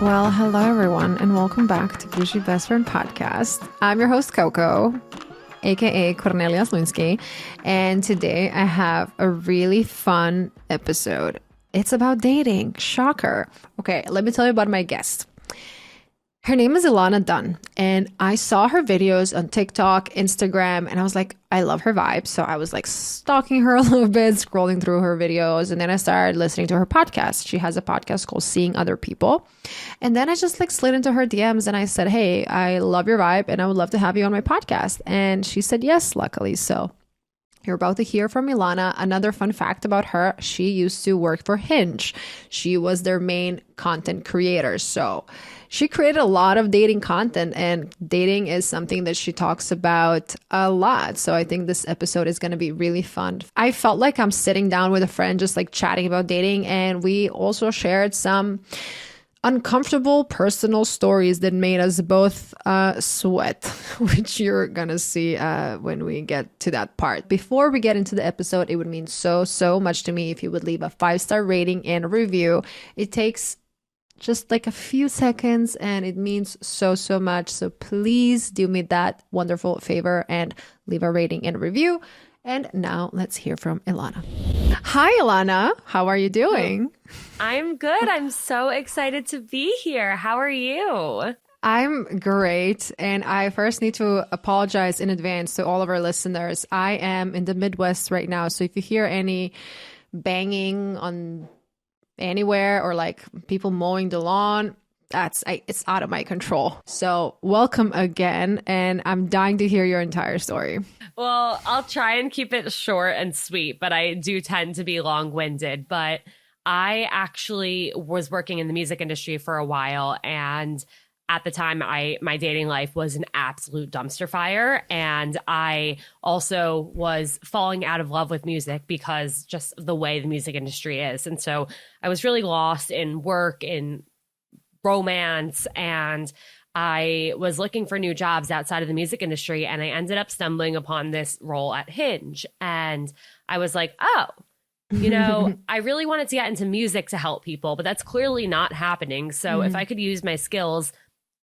Well, hello everyone, and welcome back to Boujee Best Friend podcast. I'm your host Coco, aka Cornelia Slunsky, and today I have a really fun episode. It's about dating. Shocker. Okay, let me tell you about my guest. Her name is Ilana Dunn, and I saw her videos on TikTok, Instagram, and I was like, I love her vibe. So I was like stalking her a little bit, scrolling through her videos, and then I started listening to her podcast. She has a podcast called Seeing Other People. And then I just like slid into her DMs and I said, hey, I love your vibe and I would love to have you on my podcast. And she said yes, luckily. So you're about to hear from Ilana. Another fun fact about her, she used to work for Hinge. She was their main content creator. So she created a lot of dating content, and dating is something that she talks about a lot. So I think this episode is going to be really fun. I felt like I'm sitting down with a friend, just like chatting about dating. And we also shared some uncomfortable personal stories that made us both sweat, which you're gonna see when we get to that part. Before we get into the episode, it would mean so much to me if you would leave a 5-star rating and a review. It takes just like a few seconds and it means so much. So please do me that wonderful favor and leave a rating and a review. And now let's hear from Ilana. Hi, Ilana. How are you doing? I'm good. I'm so excited to be here. How are you? I'm great. And I first need to apologize in advance to all of our listeners. I am in the Midwest right now. So if you hear any banging on anywhere or like people mowing the lawn, it's out of my control. So welcome again. And I'm dying to hear your entire story. Well, I'll try and keep it short and sweet, but I do tend to be long-winded. But I actually was working in the music industry for a while, and at the time, my dating life was an absolute dumpster fire. And I also was falling out of love with music because just the way the music industry is. And so I was really lost in work, in romance, and I was looking for new jobs outside of the music industry. And I ended up stumbling upon this role at Hinge. And I was like, oh, I really wanted to get into music to help people, but that's clearly not happening. So if I could use my skills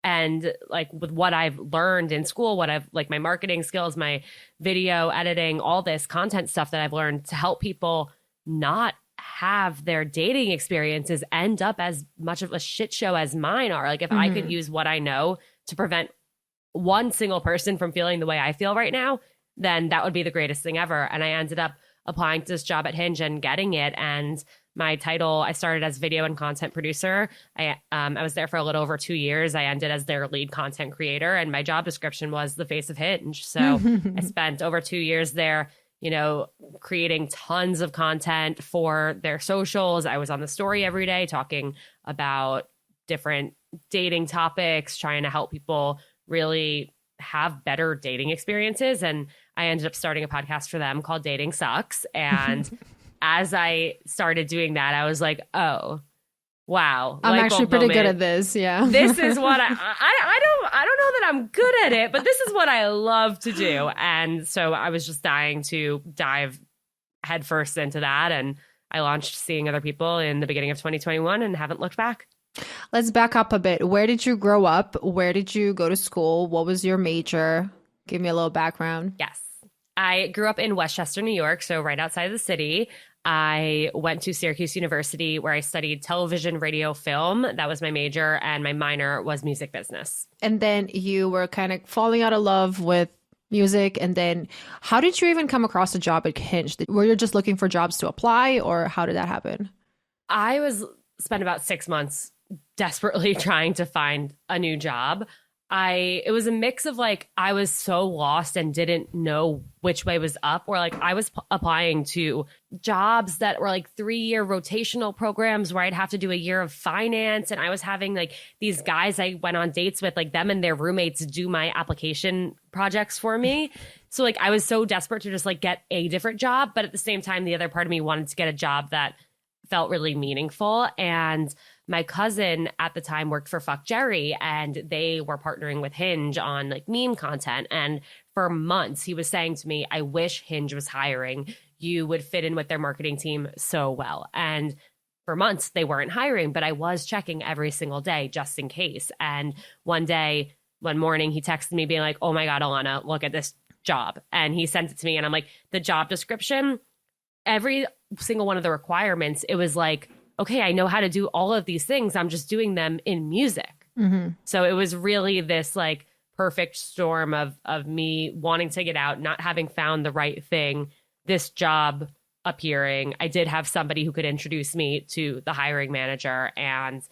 and like with what I've learned in school, what I've like my marketing skills, my video editing, all this content stuff that I've learned to help people not have their dating experiences end up as much of a shit show as mine are. Like if I could use what I know to prevent one single person from feeling the way I feel right now, then that would be the greatest thing ever. And I ended up applying to this job at Hinge and getting it. And my title, I started as video and content producer. I was there for a little over 2 years. I ended as their lead content creator, and my job description was the face of Hinge. So I spent over 2 years there, creating tons of content for their socials. I was on the story every day talking about different dating topics, trying to help people really have better dating experiences. And I ended up starting a podcast for them called Dating Sucks. And as I started doing that, I was like, oh, wow. I'm actually pretty good at this. Yeah. This is what I don't know that I'm good at it, but this is what I love to do. And so I was just dying to dive headfirst into that. And I launched Seeing Other People in the beginning of 2021 and haven't looked back. Let's back up a bit. Where did you grow up? Where did you go to school? What was your major? Give me a little background. Yes. I grew up in Westchester, New York, so right outside of the city. I went to Syracuse University where I studied television, radio, film. That was my major, and my minor was music business. And then you were kind of falling out of love with music. And then how did you even come across a job at Hinge? Were you just looking for jobs to apply, or how did that happen? I spent about 6 months desperately trying to find a new job. It was a mix of like, I was so lost and didn't know which way was up, or like I was applying to jobs that were like 3-year rotational programs where I'd have to do a year of finance. And I was having like these guys I went on dates with, like them and their roommates do my application projects for me. So like, I was so desperate to just like get a different job. But at the same time, the other part of me wanted to get a job that felt really meaningful. And my cousin at the time worked for Fuck Jerry, and they were partnering with Hinge on like meme content. And for months, he was saying to me, I wish Hinge was hiring. You would fit in with their marketing team so well. And for months they weren't hiring, but I was checking every single day just in case. And one morning he texted me being like, oh my God, Ilana, look at this job. And he sent it to me and I'm like, the job description, every single one of the requirements, it was like, okay, I know how to do all of these things. I'm just doing them in music. Mm-hmm. So it was really this like perfect storm of me wanting to get out, not having found the right thing, this job appearing. I did have somebody who could introduce me to the hiring manager. And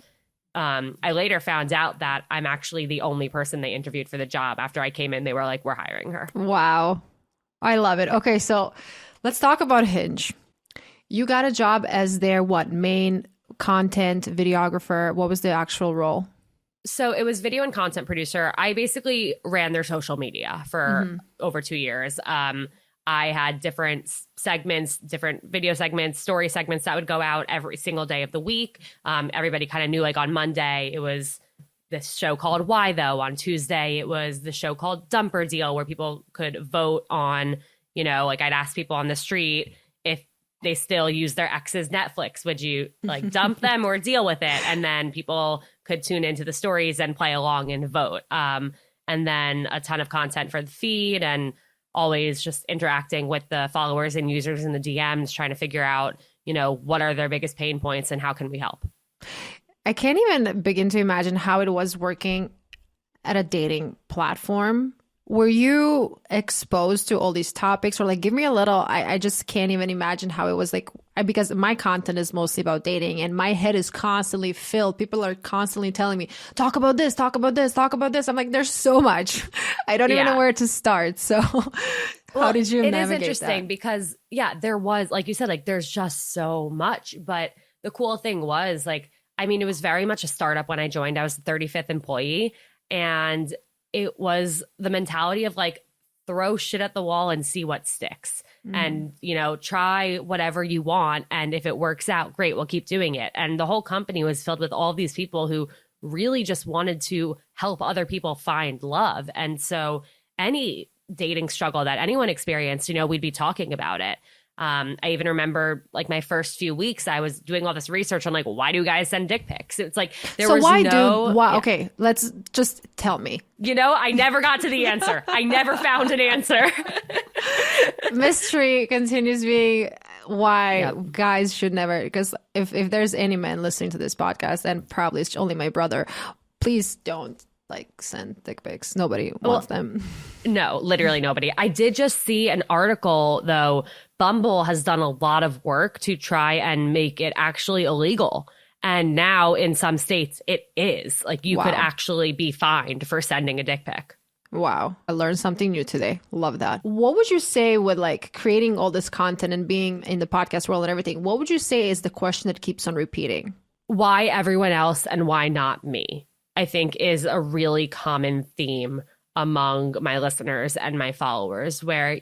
I later found out that I'm actually the only person they interviewed for the job. After I came in, they were like, we're hiring her. Wow. I love it. Okay, so let's talk about Hinge. You got a job as their main content videographer. What was the actual role? So it was video and content producer. I basically ran their social media for over 2 years. I had different segments, different video segments, story segments that would go out every single day of the week. Everybody kind of knew, like on Monday, it was this show called Why Though. On Tuesday, it was the show called Dumper Deal, where people could vote on, like I'd ask people on the street if they still use their ex's Netflix. Would you like dump them or deal with it? And then people could tune into the stories and play along and vote. And then a ton of content for the feed and always just interacting with the followers and users in the DMs, trying to figure out, what are their biggest pain points and how can we help? I can't even begin to imagine how it was working at a dating platform. Were you exposed to all these topics, or like, give me a little, I just can't even imagine how it was like, because my content is mostly about dating and my head is constantly filled. People are constantly telling me, talk about this, talk about this, talk about this. I'm like, there's so much. I don't even know where to start. So how did you navigate that? It is interesting because there was, like you said, like there's just so much. But the cool thing was like, it was very much a startup when I joined. I was the 35th employee, and it was the mentality of like, throw shit at the wall and see what sticks. And, try whatever you want. And if it works out, great, we'll keep doing it. And the whole company was filled with all these people who really just wanted to help other people find love. And so any dating struggle that anyone experienced, we'd be talking about it. I even remember like my first few weeks, I was doing all this research on like, why do guys send dick pics? It's like, okay, let's just tell me. I never got to the answer. I never found an answer. Mystery continues being why guys should never, because if there's any man listening to this podcast, and probably it's only my brother, please don't like send dick pics. Nobody wants them. No, literally nobody. I did just see an article though. Bumble has done a lot of work to try and make it actually illegal. And now in some states it is. Like you could actually be fined for sending a dick pic. Wow. I learned something new today. Love that. What would you say with like creating all this content and being in the podcast world and everything? What would you say is the question that keeps on repeating? Why everyone else and why not me? I think is a really common theme among my listeners and my followers where,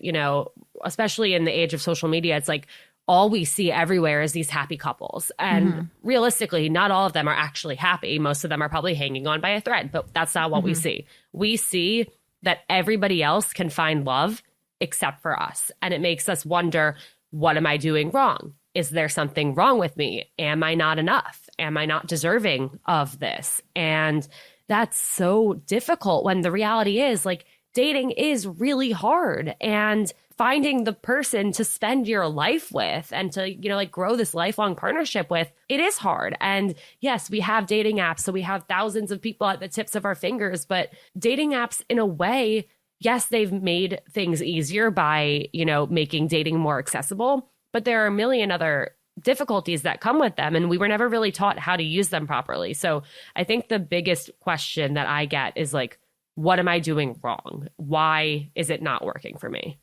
especially in the age of social media, it's like all we see everywhere is these happy couples. And realistically, not all of them are actually happy. Most of them are probably hanging on by a thread, but that's not what we see. We see that everybody else can find love except for us. And it makes us wonder, what am I doing wrong? Is there something wrong with me? Am I not enough? Am I not deserving of this? And that's so difficult when the reality is like dating is really hard, and finding the person to spend your life with and to, like grow this lifelong partnership with, it is hard. And yes, we have dating apps, so we have thousands of people at the tips of our fingers, but dating apps in a way, yes, they've made things easier by, making dating more accessible, but there are a million other difficulties that come with them, and we were never really taught how to use them properly. So I think the biggest question that I get is like, what am I doing wrong? Why is it not working for me?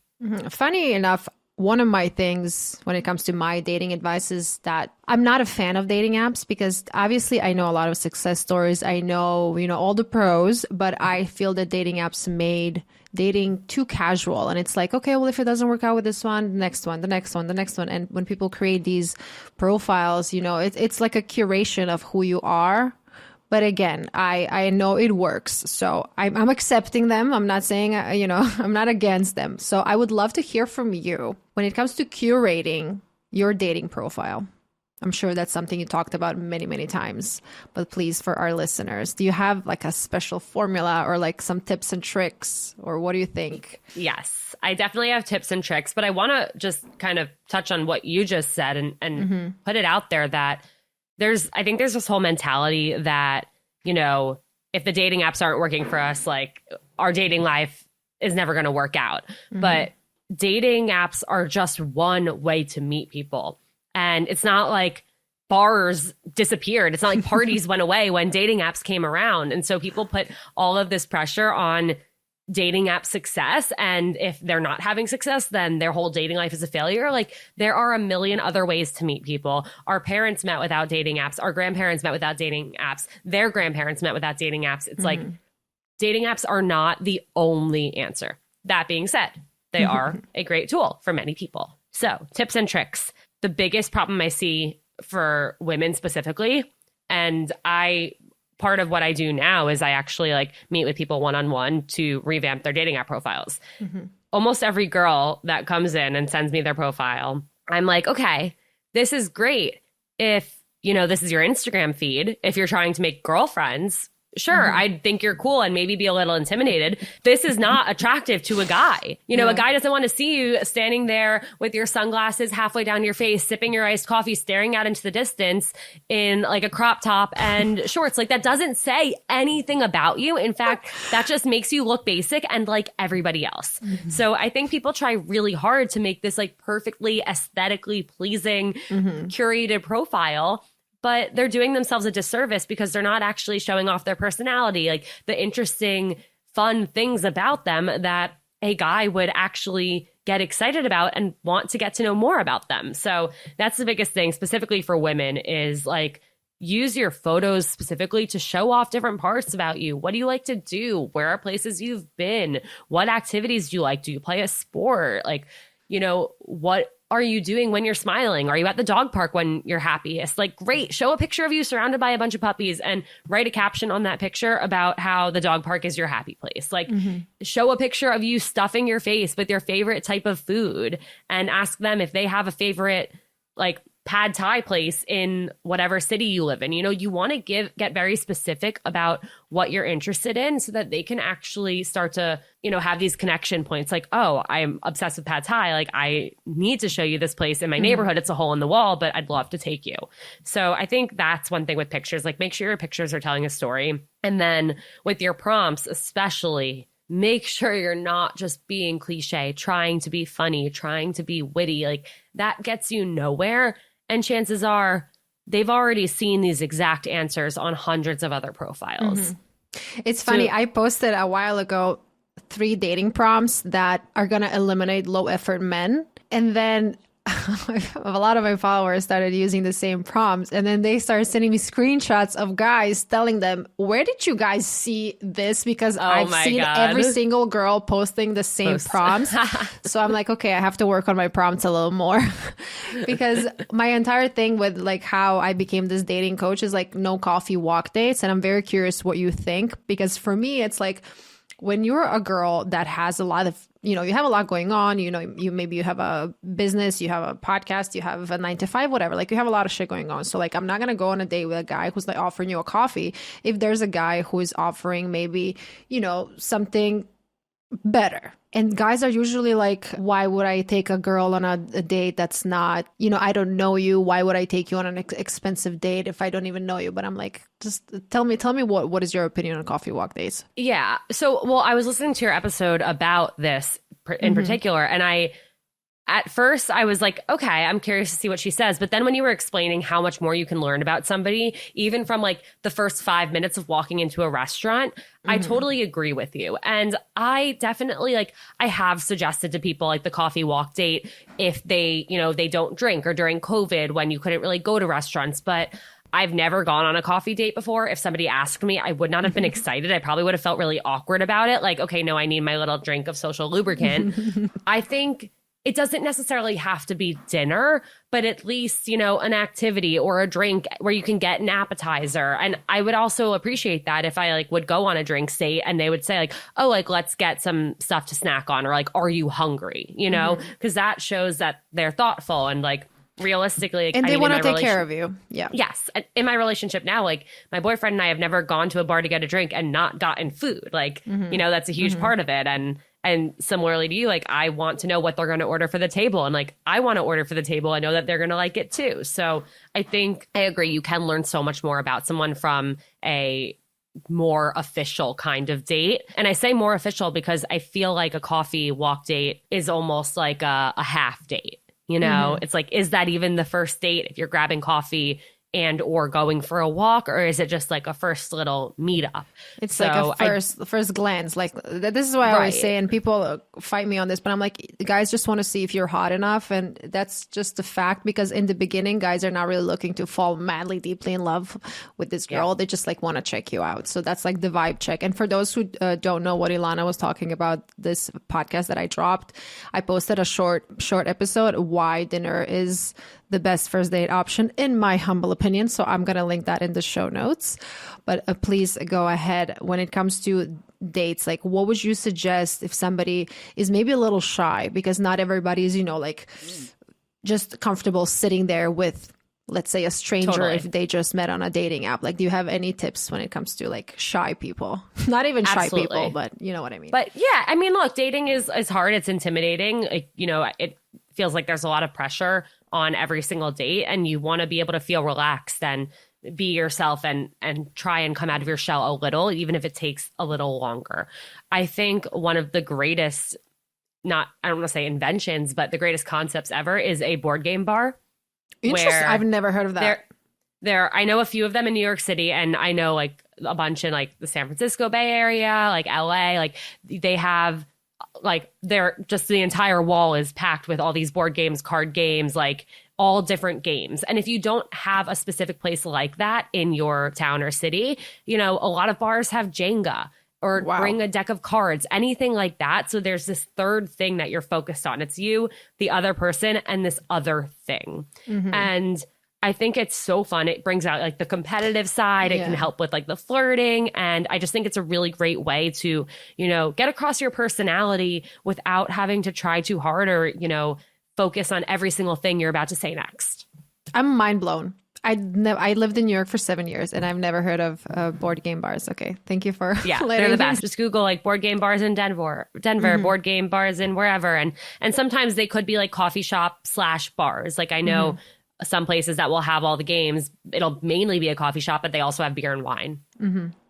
Funny enough, one of my things when it comes to my dating advice is that I'm not a fan of dating apps, because obviously I know a lot of success stories. I know, all the pros, but I feel that dating apps made dating too casual. And it's like, okay, well, if it doesn't work out with this one, the next one, the next one, the next one. And when people create these profiles, it's like a curation of who you are. But again, I know it works. So I'm accepting them. I'm not saying, I'm not against them. So I would love to hear from you when it comes to curating your dating profile. I'm sure that's something you talked about many, many times, but please, for our listeners, do you have like a special formula or like some tips and tricks, or what do you think? Yes, I definitely have tips and tricks, but I want to just kind of touch on what you just said and put it out there that I think there's this whole mentality that, you know, if the dating apps aren't working for us, like our dating life is never going to work out. But dating apps are just one way to meet people. And it's not like bars disappeared. It's not like parties went away when dating apps came around. And so people put all of this pressure on dating app success. And if they're not having success, then their whole dating life is a failure. Like there are a million other ways to meet people. Our parents met without dating apps. Our grandparents met without dating apps. Their grandparents met without dating apps. It's like dating apps are not the only answer. That being said, they are a great tool for many people. So tips and tricks. The biggest problem I see for women specifically, and part of what I do now is I actually like meet with people one-on-one to revamp their dating app profiles. Almost every girl that comes in and sends me their profile, I'm like, okay, this is great. If, you know, this is your Instagram feed, if you're trying to make girlfriends, sure, I'd think you're cool and maybe be a little intimidated. This is not attractive to a guy. You know, a guy doesn't want to see you standing there with your sunglasses halfway down your face, sipping your iced coffee, staring out into the distance in like a crop top and shorts. Like that doesn't say anything about you. In fact, that just makes you look basic and like everybody else. So I think people try really hard to make this like perfectly aesthetically pleasing, curated profile. But they're doing themselves a disservice because they're not actually showing off their personality, like the interesting, fun things about them that a guy would actually get excited about and want to get to know more about them. So that's the biggest thing specifically for women is like use your photos specifically to show off different parts about you. What do you like to do? Where are places you've been? What activities do you like? Do you play a sport? Like, you know, what are you doing when you're smiling? Are you at the dog park when you're happiest? Like, great. Show a picture of you surrounded by a bunch of puppies and write a caption on that picture about how the dog park is your happy place. Like, show a picture of you stuffing your face with your favorite type of food and ask them if they have a favorite, like, pad thai place in whatever city you live in. You know, you want to get very specific about what you're interested in so that they can actually start to, you know, have these connection points like, oh, I'm obsessed with pad thai. Like I need to show you this place in my neighborhood. It's a hole in the wall, but I'd love to take you. So I think that's one thing with pictures, like make sure your pictures are telling a story. And then with your prompts, especially, make sure you're not just being cliche, trying to be funny, trying to be witty. Like that gets you nowhere. And chances are they've already seen these exact answers on hundreds of other profiles. It's funny. I posted a while ago 3 dating prompts that are going to eliminate low effort men. And then a lot of my followers started using the same prompts. And then they started sending me screenshots of guys telling them, where did you guys see this? Because I've seen every single girl posting the same prompts. So I'm like, okay, I have to work on my prompts a little more. Because my entire thing with like how I became this dating coach is like no coffee walk dates. And I'm very curious what you think. Because for me, it's like, when you're a girl that has a lot of, you know, you have a lot going on, you know, you have a business, you have a podcast, you have a 9 to 5, whatever, like you have a lot of shit going on. So like, I'm not going to go on a date with a guy who's like offering you a coffee. If there's a guy who is offering maybe, you know, something better. And guys are usually like, why would I take a girl on a date that's not, you know, I don't know you. Why would I take you on an expensive date if I don't even know you? But I'm like, just tell me what is your opinion on coffee walk dates? Yeah. So, well, I was listening to your episode about this in particular, and at first I was like, okay, I'm curious to see what she says. But then when you were explaining how much more you can learn about somebody, even from like the first 5 minutes of walking into a restaurant, I totally agree with you. And I definitely I have suggested to people like the coffee walk date if they, you know, they don't drink, or during COVID when you couldn't really go to restaurants. But I've never gone on a coffee date before. If somebody asked me, I would not have been excited. I probably would have felt really awkward about it. Like, okay, no, I need my little drink of social lubricant. I think it doesn't necessarily have to be dinner, but at least, you know, an activity or a drink where you can get an appetizer. And I would also appreciate that if I would go on a drink date and they would say oh, let's get some stuff to snack on, or are you hungry? You know, because that shows that they're thoughtful and realistically, like, And they want to take care relationship. of you. Yeah. Yes. In my relationship now, like my boyfriend and I have never gone to a bar to get a drink and not gotten food. Like, that's a huge part of it. And similarly to you, like I want to know what they're going to order for the table. And like, I want to order for the table. I know that they're going to like it too. So I think I agree. You can learn so much more about someone from a more official kind of date. And I say more official because I feel like a coffee walk date is almost like a half date. It's like, is that even the first date if you're grabbing coffee and or going for a walk, or is it just like a first little meetup? It's so like a first glance. Like this is why I always say, and people fight me on this, but I'm like, guys just want to see if you're hot enough, and that's just the fact. Because in the beginning, guys are not really looking to fall madly, deeply in love with this girl. They just like want to check you out. So that's like the vibe check. And for those who don't know what Ilana was talking about, this podcast that I dropped, I posted a short episode why dinner is the best first date option, in my humble opinion. So I'm going to link that in the show notes. But please go ahead. When it comes to dates, like what would you suggest if somebody is maybe a little shy? Because not everybody is, like just comfortable sitting there with, let's say, a stranger if they just met on a dating app. Like, do you have any tips when it comes to like shy people? Not even shy people, but you know what I mean? But yeah, I mean, look, dating is hard. It's intimidating. It feels like there's a lot of pressure on every single date, and you want to be able to feel relaxed and be yourself and try and come out of your shell a little, even if it takes a little longer. I think one of the greatest, I don't want to say inventions, but the greatest concepts ever is a board game bar. Interesting. I've never heard of that. I know a few of them in New York City, and I know like a bunch in like the San Francisco Bay Area, like LA, like they have like the entire wall is packed with all these board games, card games, like all different games. And if you don't have a specific place like that in your town or city, a lot of bars have Jenga or bring a deck of cards, anything like that. So there's this third thing that you're focused on. It's you, the other person, and this other thing. And I think it's so fun. It brings out like the competitive side. It can help with like the flirting. And I just think it's a really great way to, get across your personality without having to try too hard or, focus on every single thing you're about to say next. I'm mind blown. I lived in New York for 7 years and I've never heard of board game bars. Okay. Thank you for they're the best. Just Google like board game bars in Denver, board game bars in wherever. And sometimes they could be like coffee shop / bars. Like I know some places that will have all the games. It'll mainly be a coffee shop, but they also have beer and wine.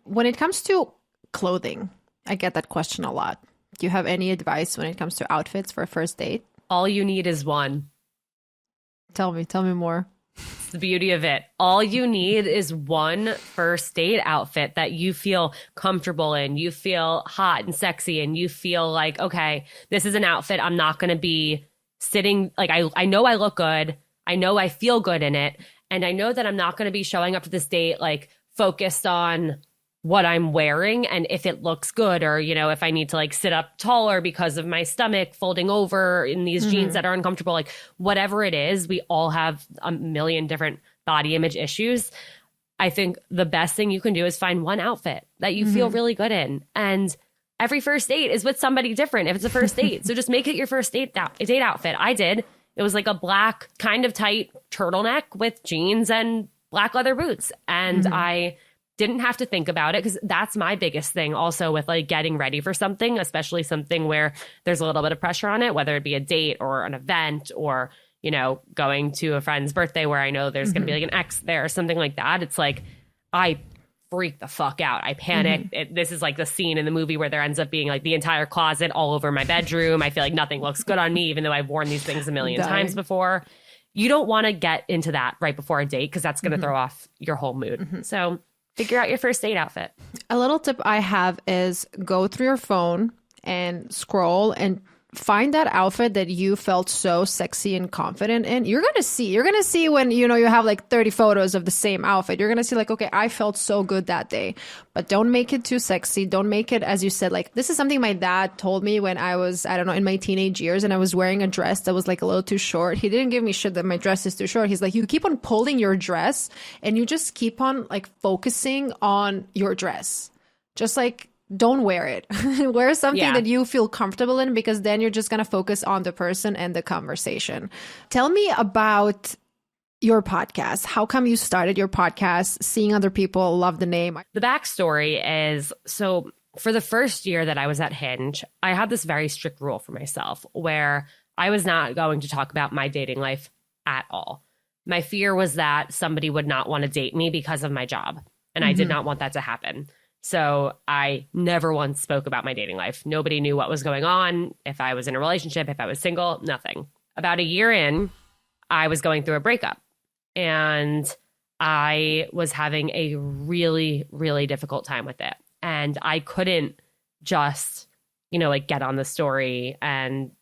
When it comes to clothing, I get that question a lot. Do you have any advice when it comes to outfits for a first date? All you need is one. Tell me more. It's the beauty of it. All you need is one first date outfit that you feel comfortable in. You feel hot and sexy and you feel like, okay, this is an outfit I'm not going to be sitting. Like I know I look good. I know I feel good in it. And I know that I'm not going to be showing up to this date like focused on what I'm wearing and if it looks good or, if I need to like sit up taller because of my stomach folding over in these jeans that are uncomfortable, like whatever it is, we all have a million different body image issues. I think the best thing you can do is find one outfit that you feel really good in. And every first date is with somebody different if it's a first date. So just make it your first date outfit. I did. It was like a black kind of tight turtleneck with jeans and black leather boots. And I didn't have to think about it because that's my biggest thing also with like getting ready for something, especially something where there's a little bit of pressure on it, whether it be a date or an event or, going to a friend's birthday where I know there's going to be like an ex there or something like that. It's like, I freak the fuck out. I panic. This is like the scene in the movie where there ends up being like the entire closet all over my bedroom. I feel like nothing looks good on me, even though I've worn these things a million times before. You don't want to get into that right before a date because that's going to throw off your whole mood. So figure out your first date outfit. A little tip I have is go through your phone and scroll and find that outfit that you felt so sexy and confident in. You're going to see when, you have like 30 photos of the same outfit. You're going to see like, okay, I felt so good that day, but don't make it too sexy. Don't make it, as you said, like this is something my dad told me when I was, I don't know, in my teenage years and I was wearing a dress that was like a little too short. He didn't give me shit that my dress is too short. He's like, you keep on pulling your dress and you just keep on like focusing on your dress. Just like, don't wear it. Wear something that you feel comfortable in because then you're just going to focus on the person and the conversation. Tell me about your podcast. How come you started your podcast? Seeing other people love the name. The backstory is, so for the first year that I was at Hinge, I had this very strict rule for myself where I was not going to talk about my dating life at all. My fear was that somebody would not want to date me because of my job. And I did not want that to happen. So I never once spoke about my dating life. Nobody knew what was going on, if I was in a relationship, if I was single, nothing. About a year in, I was going through a breakup. And I was having a really, really difficult time with it. And I couldn't just, like get on the story and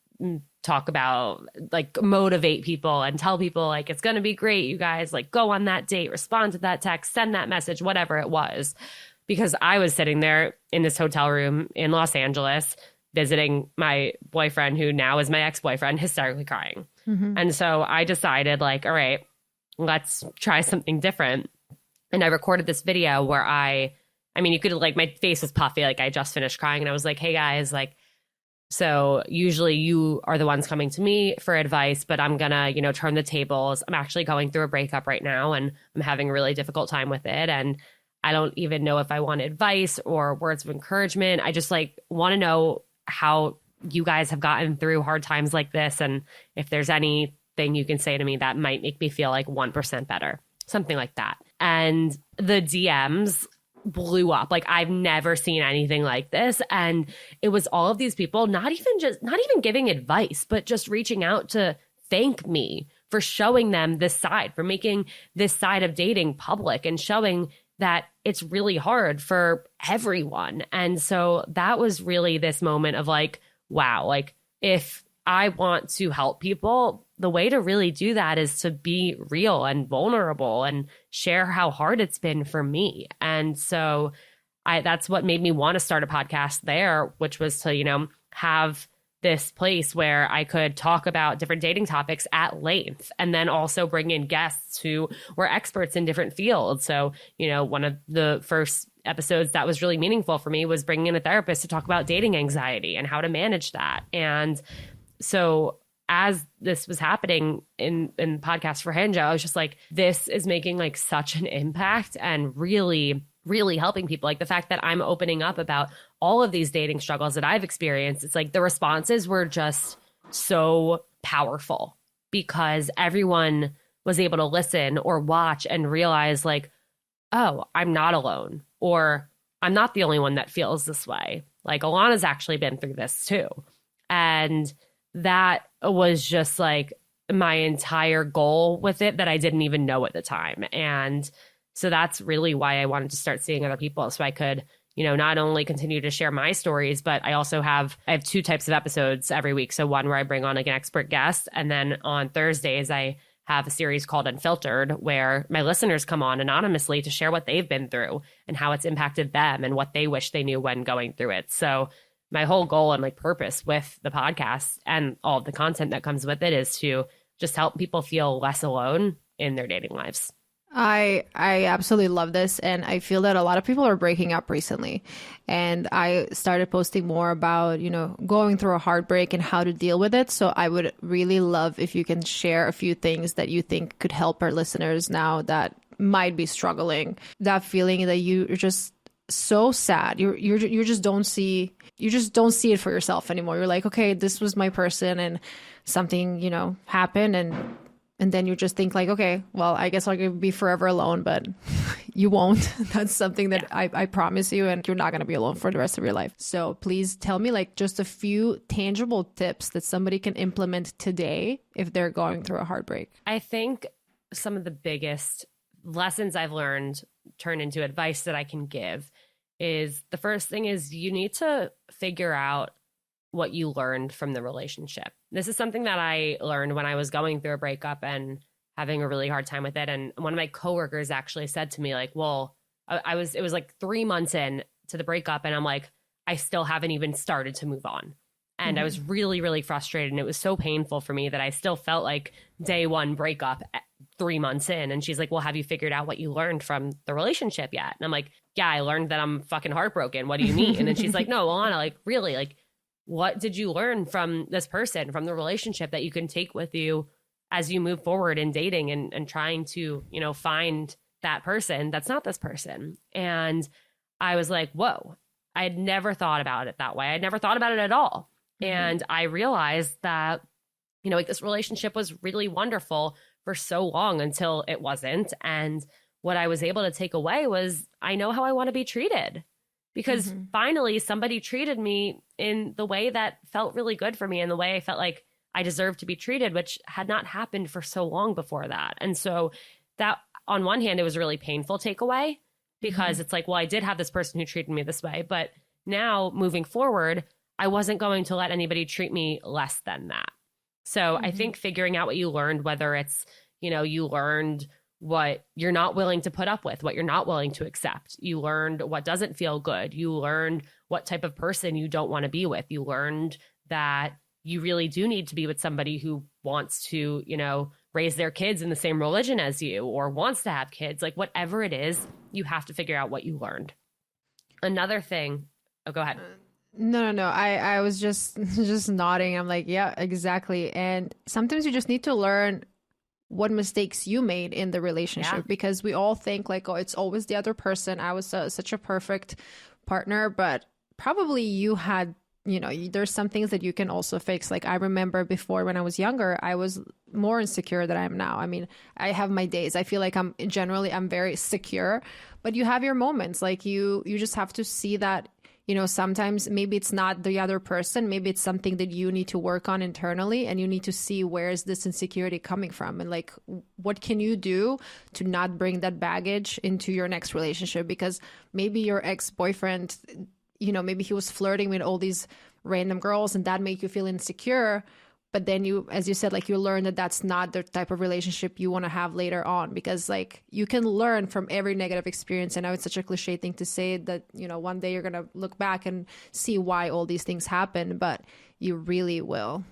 talk about, like, motivate people and tell people, like, it's going to be great, you guys, like, go on that date, respond to that text, send that message, whatever it was. Because I was sitting there in this hotel room in Los Angeles visiting my boyfriend, who now is my ex-boyfriend, hysterically crying. And so I decided, like, all right, let's try something different. And I recorded this video where I mean, you could, like, my face was puffy, like I just finished crying. And I was like, hey guys, like, so usually you are the ones coming to me for advice, but I'm gonna, turn the tables. I'm actually going through a breakup right now and I'm having a really difficult time with it. And I don't even know if I want advice or words of encouragement. I just, like, want to know how you guys have gotten through hard times like this. And if there's anything you can say to me that might make me feel like 1% better, something like that. And the DMs blew up. Like, I've never seen anything like this. And it was all of these people, not even giving advice, but just reaching out to thank me for showing them this side, for making this side of dating public and showing that it's really hard for everyone. And so that was really this moment of, like, wow, like, if I want to help people, the way to really do that is to be real and vulnerable and share how hard it's been for me. And so that's what made me want to start a podcast there, which was to, have this place where I could talk about different dating topics at length, and then also bring in guests who were experts in different fields. So, one of the first episodes that was really meaningful for me was bringing in a therapist to talk about dating anxiety and how to manage that. And so as this was happening in Podcast for Hinge, I was just like, this is making, like, such an impact and really, really helping people. Like, the fact that I'm opening up about all of these dating struggles that I've experienced, it's like the responses were just so powerful because everyone was able to listen or watch and realize, like, oh, I'm not alone, or I'm not the only one that feels this way. Like, Ilana's actually been through this too. And that was just, like, my entire goal with it that I didn't even know at the time. And so that's really why I wanted to start seeing other people, so I could, not only continue to share my stories, but I have 2 types of episodes every week. So one where I bring on, like, an expert guest. And then on Thursdays, I have a series called Unfiltered, where my listeners come on anonymously to share what they've been through and how it's impacted them and what they wish they knew when going through it. So my whole goal and, like, purpose with the podcast and all of the content that comes with it is to just help people feel less alone in their dating lives. I absolutely love this. And I feel that a lot of people are breaking up recently. And I started posting more about, going through a heartbreak and how to deal with it. So I would really love if you can share a few things that you think could help our listeners now that might be struggling. That feeling that you're just so sad. You just don't see it for yourself anymore. You're like, okay, this was my person and something, happened, and then you just think, like, okay, well, I guess I'll be forever alone, but you won't. That's something that I promise you, and you're not going to be alone for the rest of your life. So please tell me, like, just a few tangible tips that somebody can implement today if they're going through a heartbreak. I think some of the biggest lessons I've learned turn into advice that I can give is, the first thing is, you need to figure out what you learned from the relationship. This is something that I learned when I was going through a breakup and having a really hard time with it. And one of my coworkers actually said to me, like, well, it was like 3 months in to the breakup, and I'm like, I still haven't even started to move on. And I was really, really frustrated. And it was so painful for me that I still felt like day one breakup 3 months in. And she's like, well, have you figured out what you learned from the relationship yet? And I'm like, yeah, I learned that I'm fucking heartbroken. What do you mean? And then she's like, no, Ilana, like, really, like, what did you learn from this person, from the relationship, that you can take with you as you move forward in dating and trying to, find that person that's not this person. And I was like, whoa, I had never thought about it that way. I'd never thought about it at all. And I realized that, like this relationship was really wonderful for so long until it wasn't. And what I was able to take away was I know how I want to be treated, because finally somebody treated me in the way that felt really good for me and the way I felt like I deserved to be treated, which had not happened for so long before that. And so that, on one hand, it was a really painful takeaway, because it's like, well, I did have this person who treated me this way, but now moving forward, I wasn't going to let anybody treat me less than that. So I think figuring out what you learned, whether it's, you learned what you're not willing to put up with, what you're not willing to accept. You learned what doesn't feel good. You learned what type of person you don't want to be with. You learned that you really do need to be with somebody who wants to, raise their kids in the same religion as you, or wants to have kids. Like whatever it is, you have to figure out what you learned. Another thing. Oh, go ahead. No. I was just nodding. I'm like, yeah, exactly. And sometimes you just need to learn what mistakes you made in the relationship, because we all think like, oh, it's always the other person. I was such a perfect partner, but probably you had, there's some things that you can also fix. Like I remember before, when I was younger, I was more insecure than I am now. I mean, I have my days. I feel like I'm very secure, but you have your moments. Like you just have to see that, sometimes maybe it's not the other person. Maybe it's something that you need to work on internally, and you need to see where is this insecurity coming from, and like, what can you do to not bring that baggage into your next relationship? Because maybe your ex-boyfriend, maybe he was flirting with all these random girls and that made you feel insecure. But then you, as you said, like you learn that that's not the type of relationship you want to have later on, because like you can learn from every negative experience. And I know it's such a cliche thing to say that, one day you're going to look back and see why all these things happen, but you really will.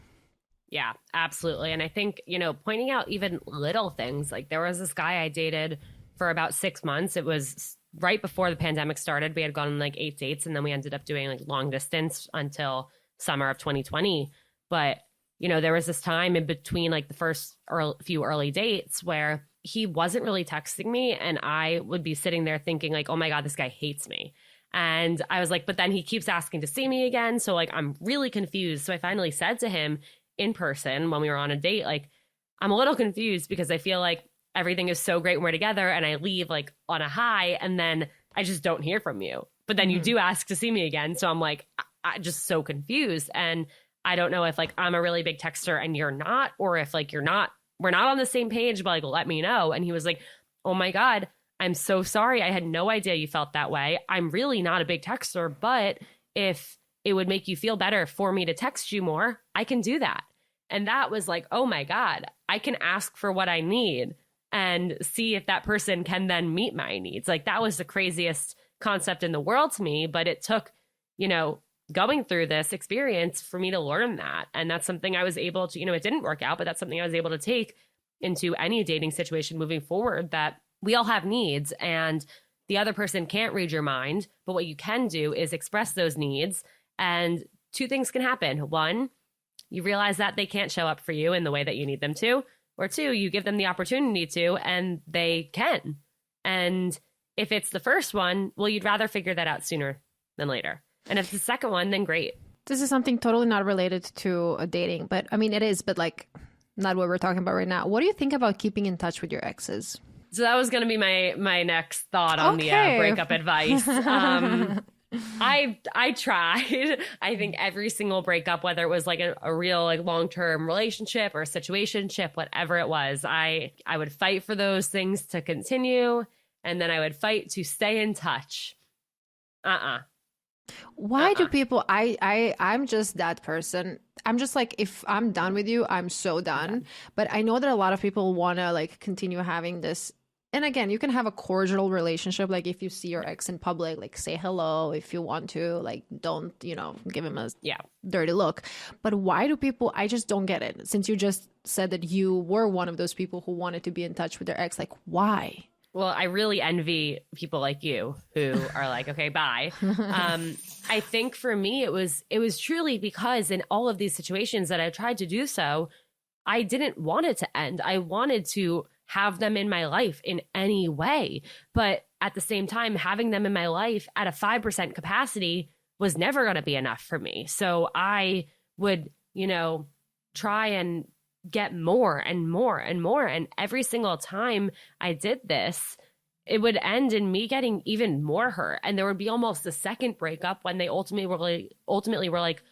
Yeah, absolutely. And I think, pointing out even little things, like there was this guy I dated for about 6 months. It was right before the pandemic started. We had gone on like 8 dates, and then we ended up doing like long distance until summer of 2020. But there was this time in between like the first few early dates where he wasn't really texting me, and I would be sitting there thinking like, oh my God, this guy hates me. And I was like, but then he keeps asking to see me again. So like, I'm really confused. So I finally said to him in person when we were on a date, like, I'm a little confused because I feel like everything is so great when we're together, and I leave like on a high, and then I just don't hear from you. But then you do ask to see me again. So I'm like, I just so confused. And I don't know if like I'm a really big texter and you're not, or if like we're not on the same page, but like, let me know. And he was like, oh my God, I'm so sorry. I had no idea you felt that way. I'm really not a big texter, but if it would make you feel better for me to text you more, I can do that. And that was like, oh my God, I can ask for what I need and see if that person can then meet my needs. Like that was the craziest concept in the world to me, but it took, going through this experience for me to learn that. And that's something I was able to, it didn't work out, but that's something I was able to take into any dating situation moving forward, that we all have needs and the other person can't read your mind. But what you can do is express those needs. And two things can happen. One, you realize that they can't show up for you in the way that you need them to. Or two, you give them the opportunity to, and they can. And if it's the first one, well, you'd rather figure that out sooner than later. And if it's the second one, then great. This is something totally not related to dating, but I mean, it is, but like not what we're talking about right now. What do you think about keeping in touch with your exes? So that was going to be my next thought on the breakup advice. I tried. I think every single breakup, whether it was like a real like long-term relationship or a situationship, whatever it was, I would fight for those things to continue, and then I would fight to stay in touch. Why do people, I'm just that person. I'm just like, if I'm done with you, I'm so done. But I know that a lot of people want to like continue having this. And again, you can have a cordial relationship. Like if you see your ex in public, like say hello if you want to, like don't, give him a dirty look. But why do people, I just don't get it. Since you just said that you were one of those people who wanted to be in touch with their ex, like why? Well, I really envy people like you who are like, okay, bye. I think for me, it was truly because in all of these situations that I tried to do so, I didn't want it to end. I wanted to have them in my life in any way. But at the same time, having them in my life at a 5% capacity was never going to be enough for me. So I would, try and get more and more and more. And every single time I did this, it would end in me getting even more hurt. And there would be almost a second breakup when they ultimately were like,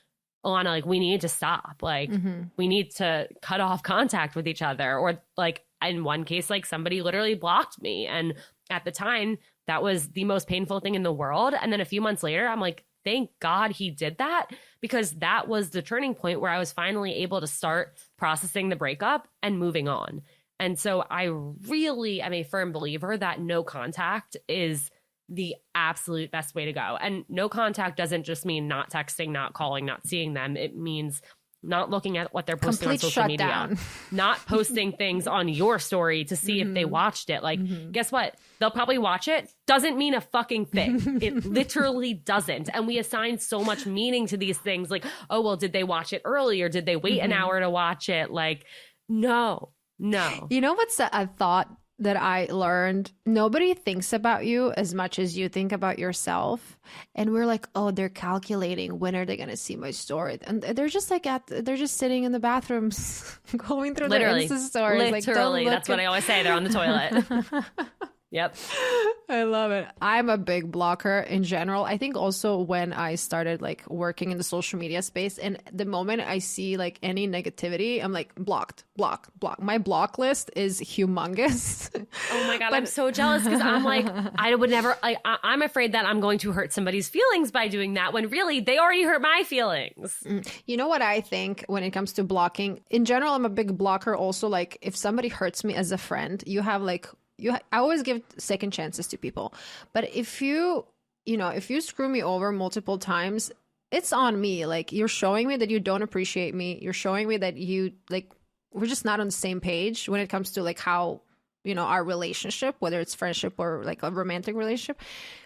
Ilana, like, we need to stop. Like, we need to cut off contact with each other. Or like in one case, like somebody literally blocked me. And at the time, that was the most painful thing in the world. And then a few months later, I'm like, thank God he did that, because that was the turning point where I was finally able to start processing the breakup and moving on. And so I really am a firm believer that no contact is the absolute best way to go. And no contact doesn't just mean not texting, not calling, not seeing them. It means not looking at what they're posting on social media, not posting things on your story to see if they watched it. Like, guess what? They'll probably watch it. Doesn't mean a fucking thing. It literally doesn't. And we assign so much meaning to these things. Like, oh, well, did they watch it early, or did they wait an hour to watch it? Like, no. You know what's a thought that I learned? Nobody thinks about you as much as you think about yourself. And we're like, oh, they're calculating, when are they going to see my story? And they're just like they're just sitting in the bathrooms going through their Insta stories. Literally, that's what I always say. They're on the toilet. Yep. I love it. I'm a big blocker in general. I think also when I started like working in the social media space, and the moment I see like any negativity, I'm like block. My block list is humongous. Oh my God. I'm so jealous, because I'm like, I would never, like, I'm afraid that I'm going to hurt somebody's feelings by doing that, when really they already hurt my feelings. You know what I think when it comes to blocking? In general, I'm a big blocker also. Like, if somebody hurts me as a friend, you have like, I always give second chances to people. But if you screw me over multiple times, it's on me. Like, you're showing me that you don't appreciate me. You're showing me that we're just not on the same page when it comes to like how, our relationship, whether it's friendship or like a romantic relationship.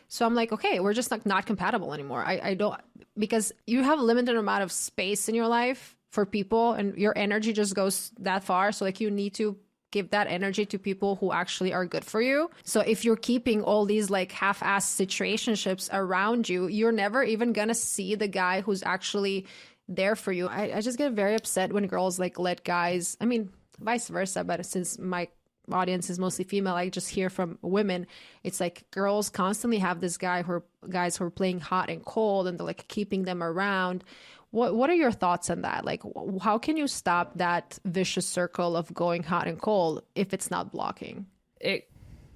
So I'm like, okay, we're just like not compatible anymore. I don't, because you have a limited amount of space in your life for people, and your energy just goes that far. So like, you need to give that energy to people who actually are good for you. So if you're keeping all these like half-assed situationships around you, you're never even gonna see the guy who's actually there for you. I just get very upset when girls like let guys, I mean, vice versa, but since my audience is mostly female, I just hear from women. It's like girls constantly have this guys who are playing hot and cold, and they're like keeping them around. What are your thoughts on that? Like, how can you stop that vicious circle of going hot and cold if it's not blocking? It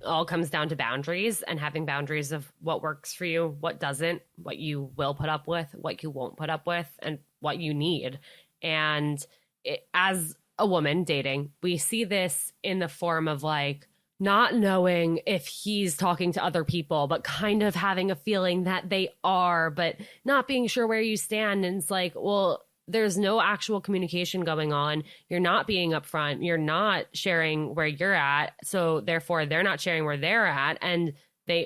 all comes down to boundaries, and having boundaries of what works for you, what doesn't, what you will put up with, what you won't put up with, and what you need. And as a woman dating, we see this in the form of like not knowing if he's talking to other people, but kind of having a feeling that they are, but not being sure where you stand. And it's like, well, there's no actual communication going on. You're not being upfront. You're not sharing where you're at. So therefore, they're not sharing where they're at. And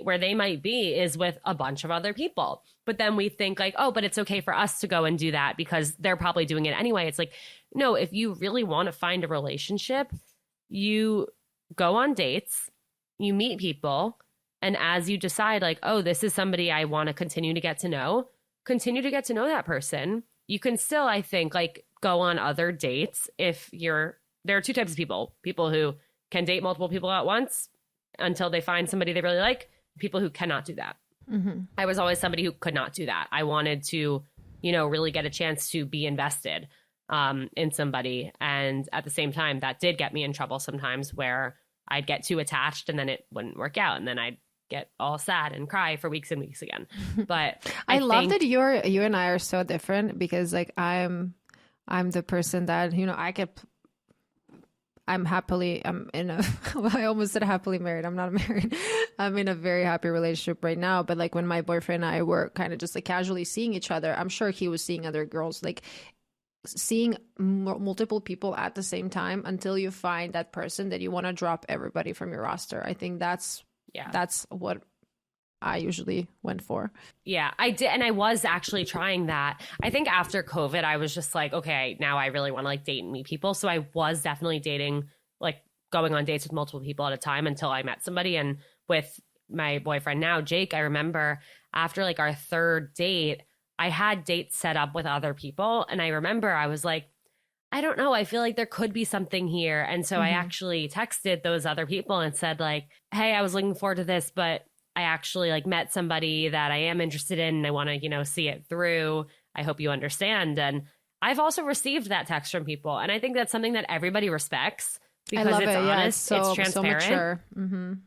where they might be is with a bunch of other people. But then we think like, oh, but it's okay for us to go and do that because they're probably doing it anyway. It's like, no, if you really want to find a relationship, you go on dates, you meet people, and as you decide like, oh, this is somebody I want to continue to get to know that person. You can still, I think, like go on other dates if there are two types of people who can date multiple people at once until they find somebody they really like, people who cannot do that. Mm-hmm. I was always somebody who could not do that. I wanted to, really get a chance to be invested in somebody. And at the same time, that did get me in trouble sometimes where I'd get too attached and then it wouldn't work out. And then I'd get all sad and cry for weeks and weeks again. But I love that you and I are so different, because like I'm the person that, I almost said happily married. I'm not married. I'm in a very happy relationship right now. But like when my boyfriend and I were kind of just like casually seeing each other, I'm sure he was seeing other girls, like seeing multiple people at the same time until you find that person that you want to drop everybody from your roster. I think that's what I usually went for. Yeah, I did. And I was actually trying that. I think after COVID, I was just like, okay, now I really want to like date and meet people. So I was definitely dating, like going on dates with multiple people at a time until I met somebody. And with my boyfriend now, Jake, I remember after like our third date, I had dates set up with other people. And I remember I was like, I don't know. I feel like there could be something here. And so I actually texted those other people and said like, hey, I was looking forward to this, but I actually like met somebody that I am interested in and I want to, you know, see it through. I hope you understand. And I've also received that text from people. And I think that's something that everybody respects because it's honest, it's transparent. So mature.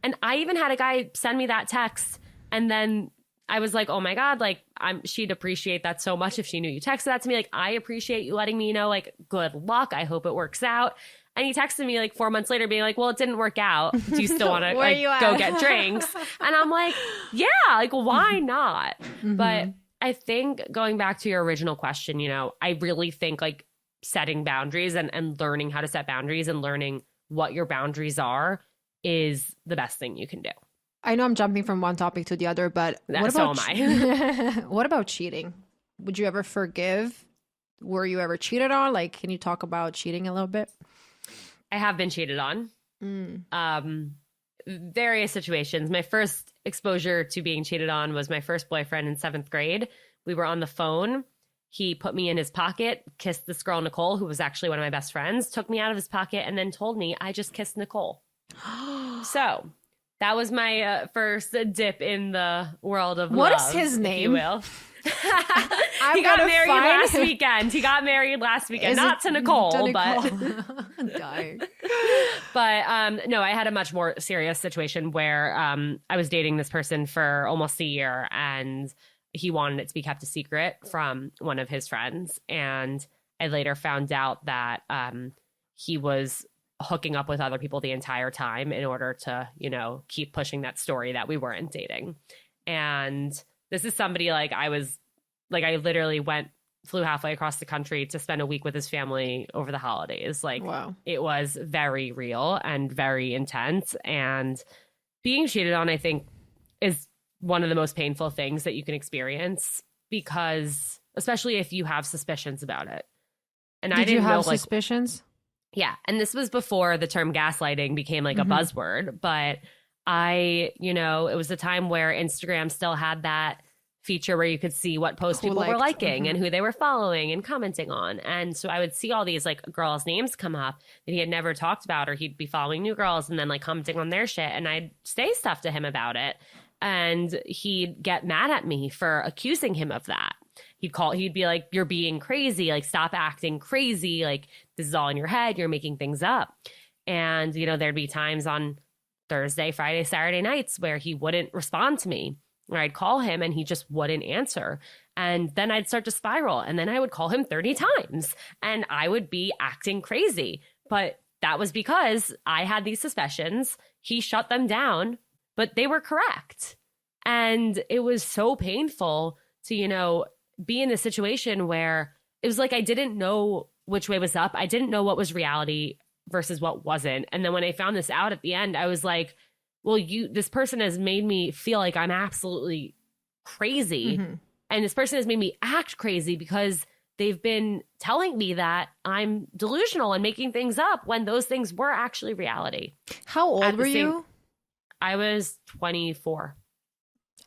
And I even had a guy send me that text and then I was like, oh my God, like she'd appreciate that so much if she knew you texted that to me. Like, I appreciate you letting me know, like, good luck. I hope it works out. And he texted me like 4 months later being like, well, it didn't work out. Do you still want to like go get drinks? And I'm like, yeah, like, why not? But I think going back to your original question, you know, I really think like setting boundaries and learning how to set boundaries and learning what your boundaries are is the best thing you can do. I know I'm jumping from one topic to the other, but what so about am I. what about cheating? Would you ever forgive? Were you ever cheated on? Like, can you talk about cheating a little bit? I have been cheated on. Various situations. My first exposure to being cheated on was my first boyfriend in 7th grade. We were on the phone. He put me in his pocket, kissed this girl, Nicole, who was actually one of my best friends, took me out of his pocket, and then told me I just kissed Nicole. So that was my first dip in the world of love. What is his name? If you will. He got married last weekend. He got married last weekend. Not to Nicole, but dying. But no, I had a much more serious situation where I was dating this person for almost a year and he wanted it to be kept a secret from one of his friends. And I later found out that he was hooking up with other people the entire time in order to, you know, keep pushing that story that we weren't dating. And this is somebody like I literally flew halfway across the country to spend a week with his family over the holidays. Like, wow. It was very real and very intense. And being cheated on, I think, is one of the most painful things that you can experience because, especially if you have suspicions about it. And I didn't know, like, suspicions? Yeah. And this was before the term gaslighting became like a buzzword. But it was a time where Instagram still had that feature where you could see what posts people were liking and who they were following and commenting on. And so I would see all these like girls' names come up that he had never talked about, or he'd be following new girls and then like commenting on their shit. And I'd say stuff to him about it. And he'd get mad at me for accusing him of that. He'd be like, you're being crazy. Like, stop acting crazy. Like, this is all in your head. You're making things up. And, you know, there'd be times on Thursday, Friday, Saturday nights where he wouldn't respond to me, or I'd call him and he just wouldn't answer. And then I'd start to spiral. And then I would call him 30 times and I would be acting crazy. But that was because I had these suspicions. He shut them down, but they were correct. And it was so painful to, you know, be in this situation where it was like I didn't know which way was up. I didn't know what was reality versus what wasn't. And then when I found this out at the end, I was like, well, this person has made me feel like I'm absolutely crazy. And this person has made me act crazy because they've been telling me that I'm delusional and making things up when those things were actually reality. How old were you? I was 24.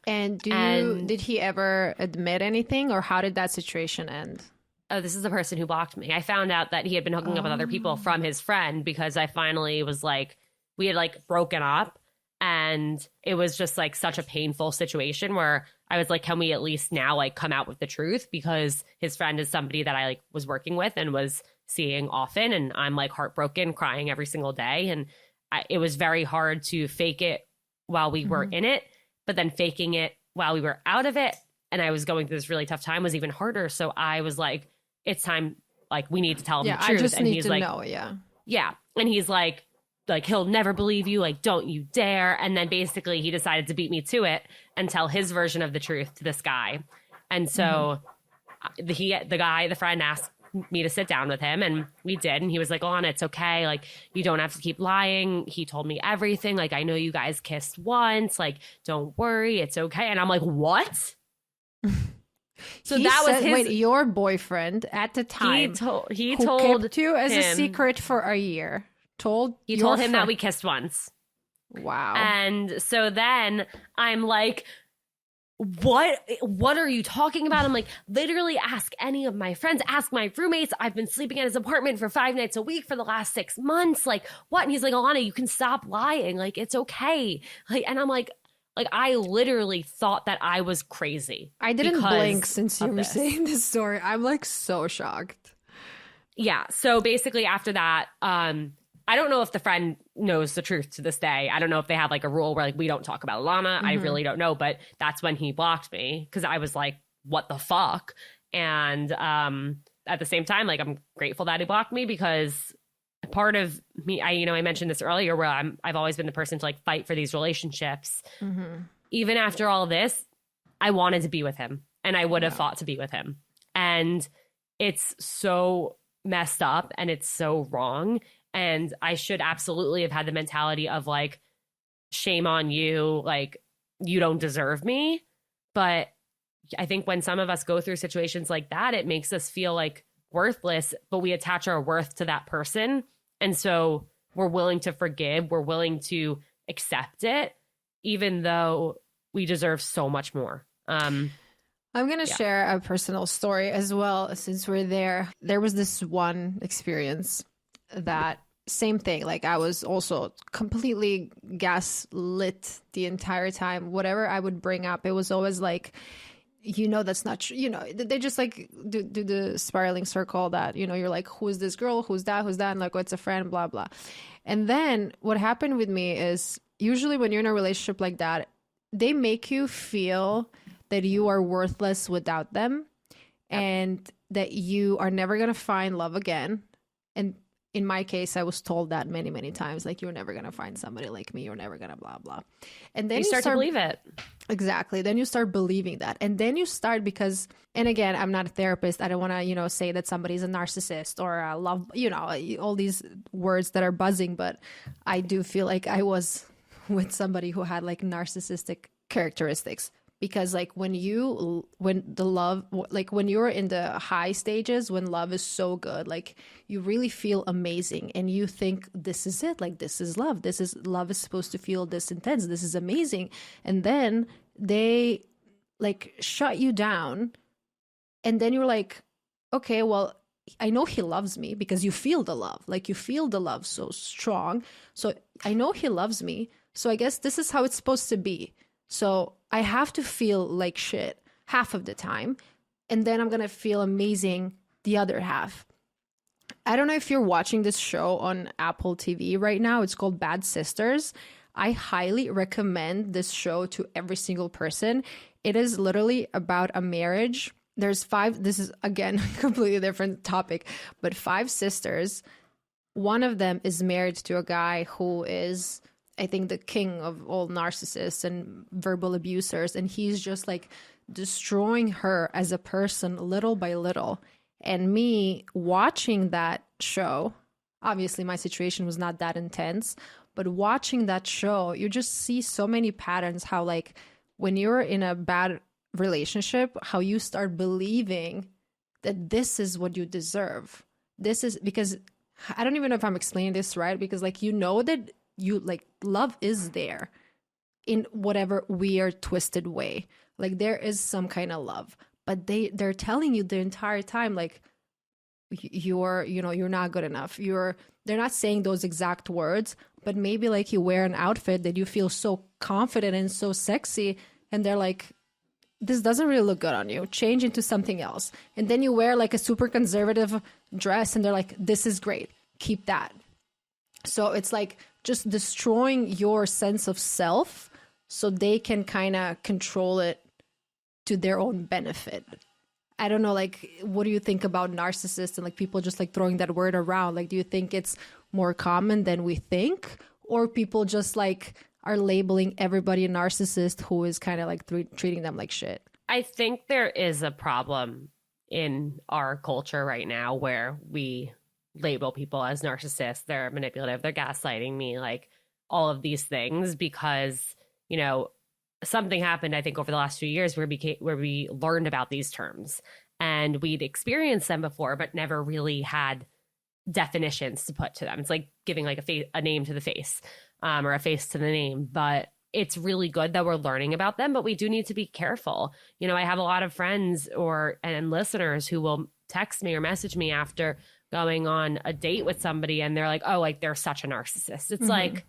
And did he ever admit anything, or how did that situation end? Oh, this is the person who blocked me. I found out that he had been hooking up with other people from his friend because I finally was like, we had like broken up. And it was just like such a painful situation where I was like, can we at least now like come out with the truth? Because his friend is somebody that I like was working with and was seeing often. And I'm like heartbroken, crying every single day. And it was very hard to fake it while we were in it, but then faking it while we were out of it. And I was going through this really tough time was even harder. So I was like, it's time, like, we need to tell him the truth. I just and need he's to like, know, yeah. Yeah. And he's like, he'll never believe you. Like, don't you dare. And then basically he decided to beat me to it and tell his version of the truth to this guy. And so the friend asked me to sit down with him, and we did. And he was like, Ilana, it's okay. Like, you don't have to keep lying. He told me everything. Like, I know you guys kissed once. Like, don't worry. It's okay. And I'm like, what? So he that said, was his. wait, your boyfriend at the time He who told kept you as a him- secret for a year. He told him that we kissed once. Wow. And so then I'm like, what are you talking about? I'm like, literally ask any of my friends, ask my roommates. I've been sleeping at his apartment for 5 nights a week for the last 6 months. Like, what? And he's like, Ilana, you can stop lying. Like, it's okay. Like, and I'm like, I literally thought that I was crazy. I didn't blink since you were this. saying this story. I'm like so shocked. Yeah. So basically after that, I don't know if the friend knows the truth to this day. I don't know if they have like a rule where like we don't talk about Ilana. I really don't know. But that's when he blocked me because I was like, what the fuck? And at the same time, like, I'm grateful that he blocked me because part of me, I mentioned this earlier where I've always been the person to like fight for these relationships. Even after all this, I wanted to be with him and I would have fought to be with him. And it's so messed up and it's so wrong. And I should absolutely have had the mentality of like, shame on you. Like, you don't deserve me. But I think when some of us go through situations like that, it makes us feel like worthless, but we attach our worth to that person. And so we're willing to forgive. We're willing to accept it, even though we deserve so much more. I'm going to share a personal story as well, since we're there. There was this one experience that same thing. Like, I was also completely gaslit the entire time. Whatever I would bring up, it was always like, that's not true. They just like do the spiraling circle that, you're like, who's this girl? Who's that? And like, what's a friend? Blah, blah. And then what happened with me is usually when you're in a relationship like that, they make you feel that you are worthless without them and that you are never going to find love again. And in my case, I was told that many, many times, like, you're never going to find somebody like me. You're never going to blah, blah. And then you start to believe it. Exactly. Then you start believing that. And then you start because, and again, I'm not a therapist. I don't want to, say that somebody's a narcissist or a love, all these words that are buzzing. But I do feel like I was with somebody who had like narcissistic characteristics. Because like when you're in the high stages, when love is so good, like you really feel amazing and you think this is it. Like, this is love. Love is supposed to feel this intense. This is amazing. And then they like shut you down. And then you're like, okay, well, I know he loves me, because you feel the love. Like, you feel the love so strong. So I know he loves me. So I guess this is how it's supposed to be. So I have to feel like shit half of the time, and then I'm going to feel amazing the other half. I don't know if you're watching this show on Apple TV right now. It's called Bad Sisters. I highly recommend this show to every single person. It is literally about a marriage. There's 5, this is again, a completely different topic, but 5 sisters. One of them is married to a guy who is, I think, the king of all narcissists and verbal abusers. And he's just like destroying her as a person little by little. And me watching that show, obviously my situation was not that intense, but watching that show, you just see so many patterns, how like when you're in a bad relationship, how you start believing that this is what you deserve. This is because, I don't even know if I'm explaining this right, because like, that you like love is there in whatever weird twisted way. Like, there is some kind of love, but they're telling you the entire time, like, you're not good enough. They're not saying those exact words, but maybe like you wear an outfit that you feel so confident and so sexy, and they're like, this doesn't really look good on you. Change into something else. And then you wear like a super conservative dress, and they're like, this is great. Keep that. So it's like just destroying your sense of self so they can kind of control it to their own benefit. I don't know, like, what do you think about narcissists and like people just like throwing that word around? Like, do you think it's more common than we think, or people just like are labeling everybody a narcissist who is kind of like treating them like shit? I think there is a problem in our culture right now where we label people as narcissists, they're manipulative, they're gaslighting me, like all of these things, because, you know, something happened, I think, over the last few years where we learned about these terms and we'd experienced them before, but never really had definitions to put to them. It's like giving like a name to the face, or a face to the name. But it's really good that we're learning about them, but we do need to be careful. You know, I have a lot of friends and listeners who will text me or message me after going on a date with somebody and they're like, oh, like they're such a narcissist. It's like,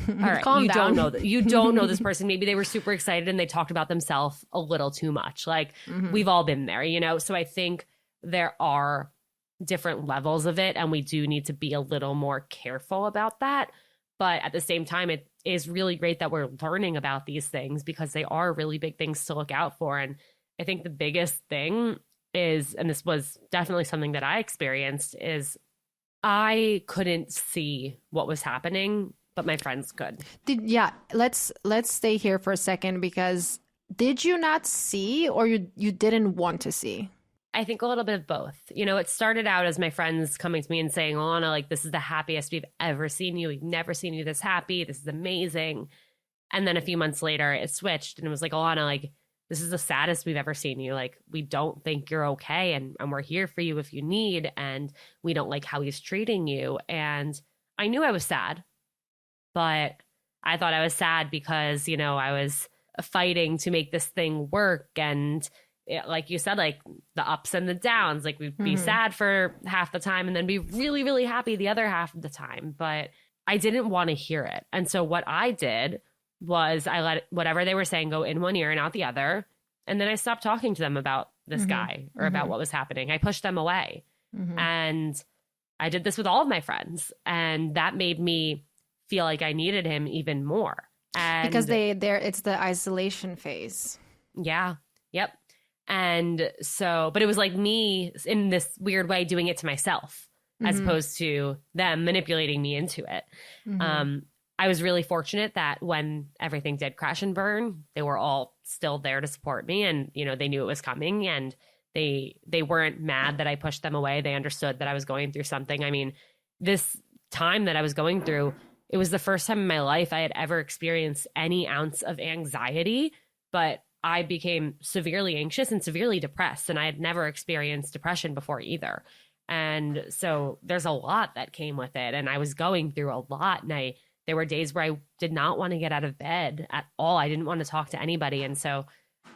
all right, Calm down. You don't know this person. Maybe they were super excited and they talked about themselves a little too much. Like we've all been there, you know? So I think there are different levels of it and we do need to be a little more careful about that. But at the same time, it is really great that we're learning about these things because they are really big things to look out for. And I think the biggest thing is, and this was definitely something that I experienced, is I couldn't see what was happening, but my friends could. Let's stay here for a second, because did you not see, or you didn't want to see? I think a little bit of both. You know, it started out as my friends coming to me and saying, Ilana, like, this is the happiest we've ever seen you. We've never seen you this happy. This is amazing. And then a few months later, it switched and it was like, Ilana, like, this is the saddest we've ever seen you. Like, we don't think you're okay. And we're here for you if you need. And we don't like how he's treating you. And I knew I was sad, but I thought I was sad because, you know, I was fighting to make this thing work. And like you said, like the ups and the downs, like we'd be sad for half the time and then be really, really happy the other half of the time. But I didn't want to hear it. And so what I did was I let whatever they were saying go in one ear and out the other. And then I stopped talking to them about this guy or about what was happening. I pushed them away. And I did this with all of my friends. And that made me feel like I needed him even more. And because it's the isolation phase. Yeah. Yep. And so, but it was like me in this weird way doing it to myself as opposed to them manipulating me into it. I was really fortunate that when everything did crash and burn, they were all still there to support me. And, you know, they knew it was coming and they weren't mad that I pushed them away. They understood that I was going through something. I mean, this time that I was going through, it was the first time in my life I had ever experienced any ounce of anxiety, but I became severely anxious and severely depressed, and I had never experienced depression before either. And so there's a lot that came with it, and I was going through a lot, and there were days where I did not want to get out of bed at all. I didn't want to talk to anybody, and so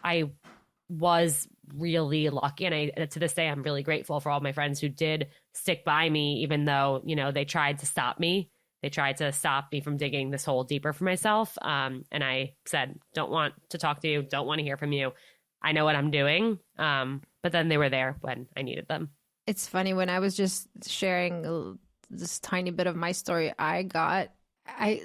I was really lucky, and to this day, I'm really grateful for all my friends who did stick by me, even though, you know, they tried to stop me. They tried to stop me from digging this hole deeper for myself. And I said, don't want to talk to you. Don't want to hear from you. I know what I'm doing. But then they were there when I needed them. It's funny, when I was just sharing this tiny bit of my story, I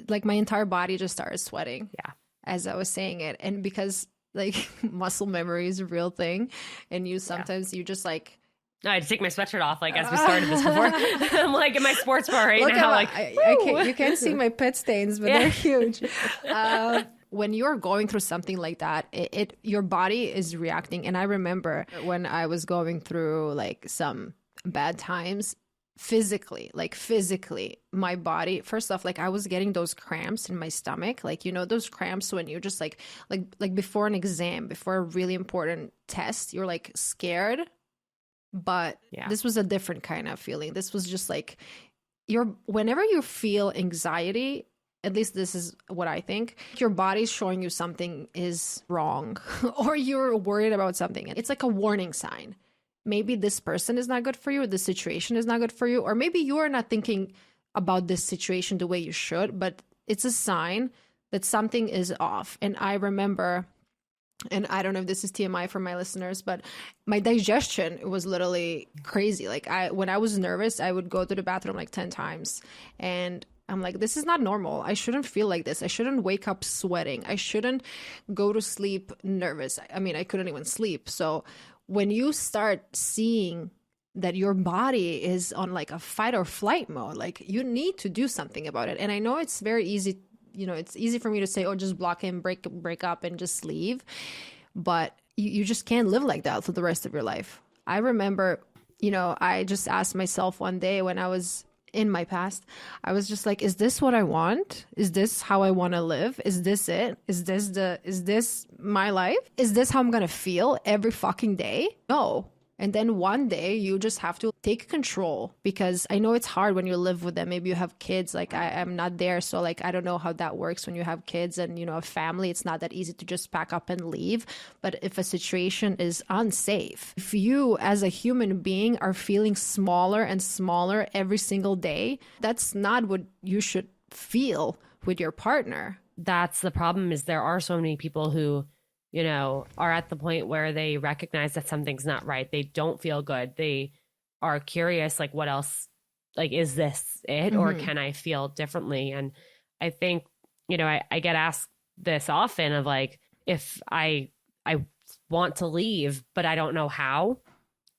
like my entire body just started sweating. Yeah. As I was saying it. And because like muscle memory is a real thing. And you just like, I had to take my sweatshirt off, like, as we started this before. I'm like in my sports bar right now. Like, you can't see my pit stains, but they're huge. When you're going through something like that, your body is reacting. And I remember when I was going through like some bad times, physically, my body, first off, like I was getting those cramps in my stomach, like, you know, those cramps when you just like before an exam, before a really important test, you're like scared. But this was a different kind of feeling. This was just like whenever you feel anxiety, at least this is what I think, your body's showing you something is wrong or you're worried about something. It's like a warning sign. Maybe this person is not good for you. This situation is not good for you. Or maybe you are not thinking about this situation the way you should, but it's a sign that something is off. And I remember, and I don't know if this is TMI for my listeners, but my digestion was literally crazy. Like when I was nervous, I would go to the bathroom like 10 times. And I'm like, this is not normal. I shouldn't feel like this. I shouldn't wake up sweating. I shouldn't go to sleep nervous. I mean, I couldn't even sleep. So when you start seeing that your body is on like a fight or flight mode, like you need to do something about it. And I know it's very easy, you know, it's easy for me to say, oh, just block him, break up and just leave. But you just can't live like that for the rest of your life. I remember, I just asked myself one day when I was in my past, I was just like, is this what I want? Is this how I want to live? Is this it? Is this my life? Is this how I'm going to feel every fucking day? No. And then one day you just have to take control, because I know it's hard when you live with them. Maybe you have kids, like I'm not there. So like, I don't know how that works when you have kids and, a family. It's not that easy to just pack up and leave. But if a situation is unsafe, if you as a human being are feeling smaller and smaller every single day, that's not what you should feel with your partner. That's the problem, is there are so many people who are at the point where they recognize that something's not right. They don't feel good. They are curious, like, what else, like, is this it? Or can I feel differently? And I think, I get asked this often of like, if I want to leave, but I don't know how.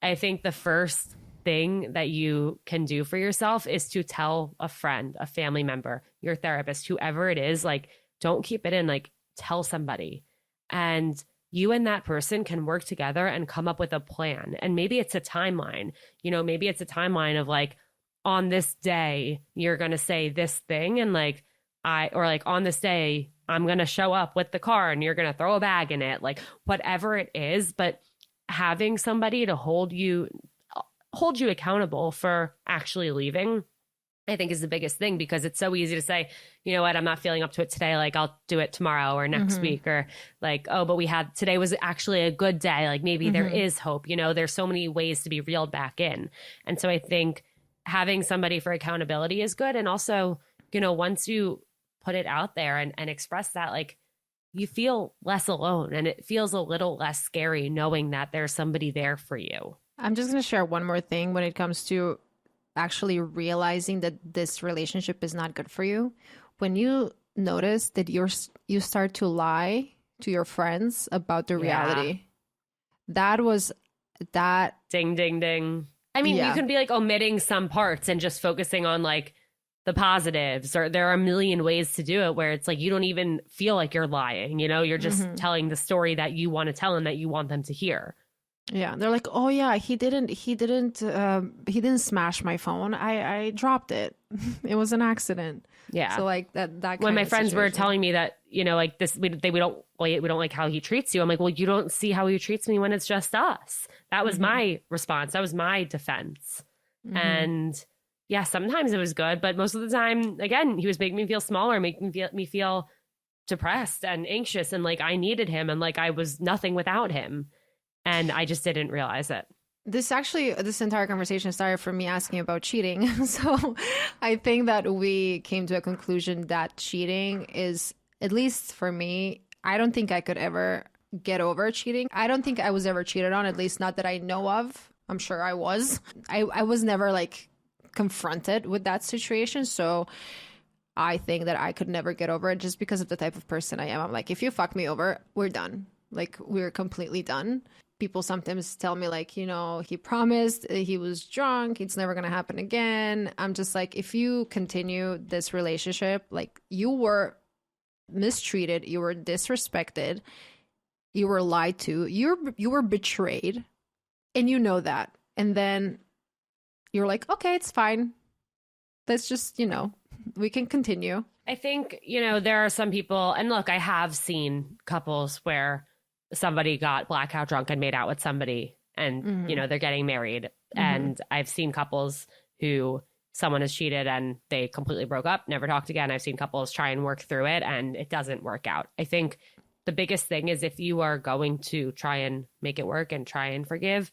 I think the first thing that you can do for yourself is to tell a friend, a family member, your therapist, whoever it is, like, don't keep it in, like, tell somebody. And you and that person can work together and come up with a plan. And maybe it's a timeline, maybe it's a timeline of like, on this day, you're going to say this thing. And like, on this day, I'm going to show up with the car and you're going to throw a bag in it, like whatever it is. But having somebody to hold you accountable for actually leaving, I think is the biggest thing, because it's so easy to say, you know what, I'm not feeling up to it today. Like, I'll do it tomorrow or next week, or like, oh, but today was actually a good day. Like, maybe there is hope. There's so many ways to be reeled back in. And so I think having somebody for accountability is good. And also, once you put it out there and express that, like, you feel less alone, and it feels a little less scary knowing that there's somebody there for you. I'm just going to share one more thing when it comes to actually realizing that this relationship is not good for you. When you notice that you start to lie to your friends about the reality, that was that. Ding, ding, ding. I mean, you can be like omitting some parts and just focusing on like the positives, or there are a million ways to do it where it's like, you don't even feel like you're lying, you're just telling the story that you want to tell and that you want them to hear. Yeah, they're like, oh yeah, he didn't smash my phone. I dropped it. It was an accident. Yeah. So like that when my friends were telling me that, like this, we don't like how he treats you. I'm like, well, you don't see how he treats me when it's just us. That was my response. That was my defense. And yeah, sometimes it was good, but most of the time, again, he was making me feel smaller, making me feel depressed and anxious, and like I needed him, and like I was nothing without him. And I just didn't realize it. This entire conversation started from me asking about cheating. So I think that we came to a conclusion that cheating is, at least for me, I don't think I could ever get over cheating. I don't think I was ever cheated on, at least not that I know of. I'm sure I was. I was never like confronted with that situation. So I think that I could never get over it, just because of the type of person I am. I'm like, if you fuck me over, we're done. Like, we're completely done. People sometimes tell me like, he promised, he was drunk, it's never going to happen again. I'm just like, if you continue this relationship, like, you were mistreated, you were disrespected, you were lied to, you were betrayed, and you know that. And then you're like, okay, it's fine. Let's just, we can continue. I think, there are some people, and look, I have seen couples where somebody got blackout drunk and made out with somebody, and they're getting married. And I've seen couples who someone has cheated and they completely broke up, never talked again. I've seen couples try and work through it and it doesn't work out. I think the biggest thing is, if you are going to try and make it work and try and forgive,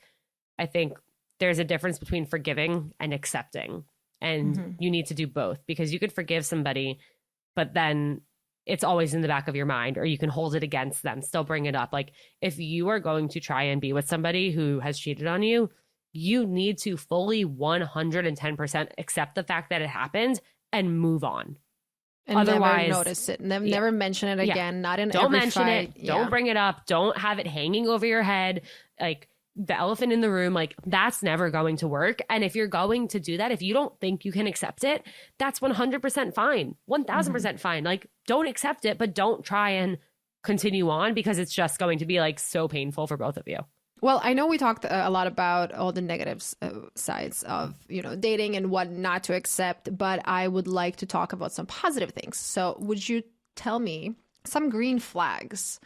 I think there's a difference between forgiving and accepting, and you need to do both, because you could forgive somebody, but then it's always in the back of your mind, or you can hold it against them, still bring it up. Like, if you are going to try and be with somebody who has cheated on you, you need to fully 110% accept the fact that it happened and move on. And otherwise, never notice it. Never mention it again. Not in don't every mention fight. it. Don't bring it up. Don't have it hanging over your head. Like, the elephant in the room, like, that's never going to work. And if you're going to do that, if you don't think you can accept it, that's 100% fine. 1000% fine. Like, don't accept it, but don't try and continue on, because it's just going to be like so painful for both of you. Well, I know we talked a lot about all the negative sides of, dating and what not to accept, but I would like to talk about some positive things. So would you tell me some green flags?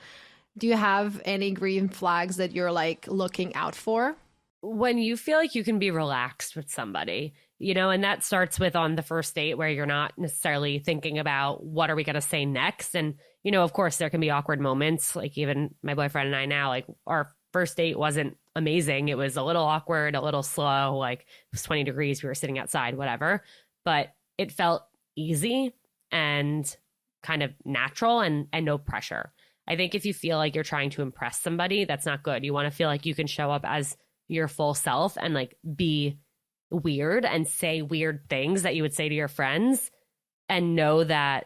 Do you have any green flags that you're like looking out for? When you feel like you can be relaxed with somebody, and that starts with on the first date where you're not necessarily thinking about what are we going to say next. And, of course, there can be awkward moments. Like even my boyfriend and I now, like our first date wasn't amazing. It was a little awkward, a little slow, like it was 20 degrees. We were sitting outside, whatever. But it felt easy and kind of natural and no pressure. I think if you feel like you're trying to impress somebody, that's not good. You want to feel like you can show up as your full self and like be weird and say weird things that you would say to your friends and know that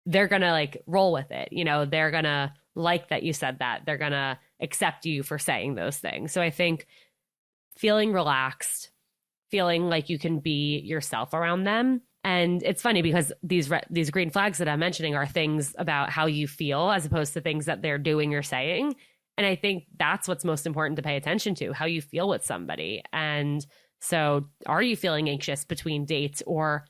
they're going to like roll with it. They're going to like that you said that. They're going to accept you for saying those things. So I think feeling relaxed, feeling like you can be yourself around them. And it's funny because these green flags that I'm mentioning are things about how you feel as opposed to things that they're doing or saying. And I think that's what's most important to pay attention to, how you feel with somebody. And so are you feeling anxious between dates? Or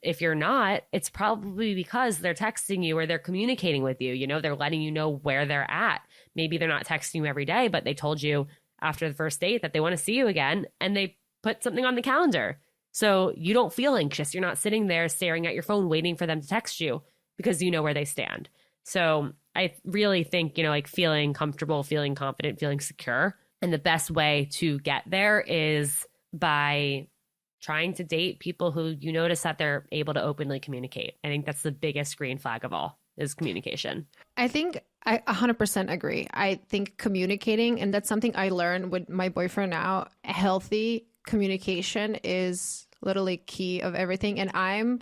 if you're not, it's probably because they're texting you or they're communicating with you. They're letting you know where they're at. Maybe they're not texting you every day, but they told you after the first date that they want to see you again and they put something on the calendar. So you don't feel anxious. You're not sitting there staring at your phone waiting for them to text you because you know where they stand. So I really think, like feeling comfortable, feeling confident, feeling secure. And the best way to get there is by trying to date people who you notice that they're able to openly communicate. I think that's the biggest green flag of all is communication. I think I 100% agree. I think communicating, and that's something I learned with my boyfriend now, healthy communication is literally key of everything. And I'm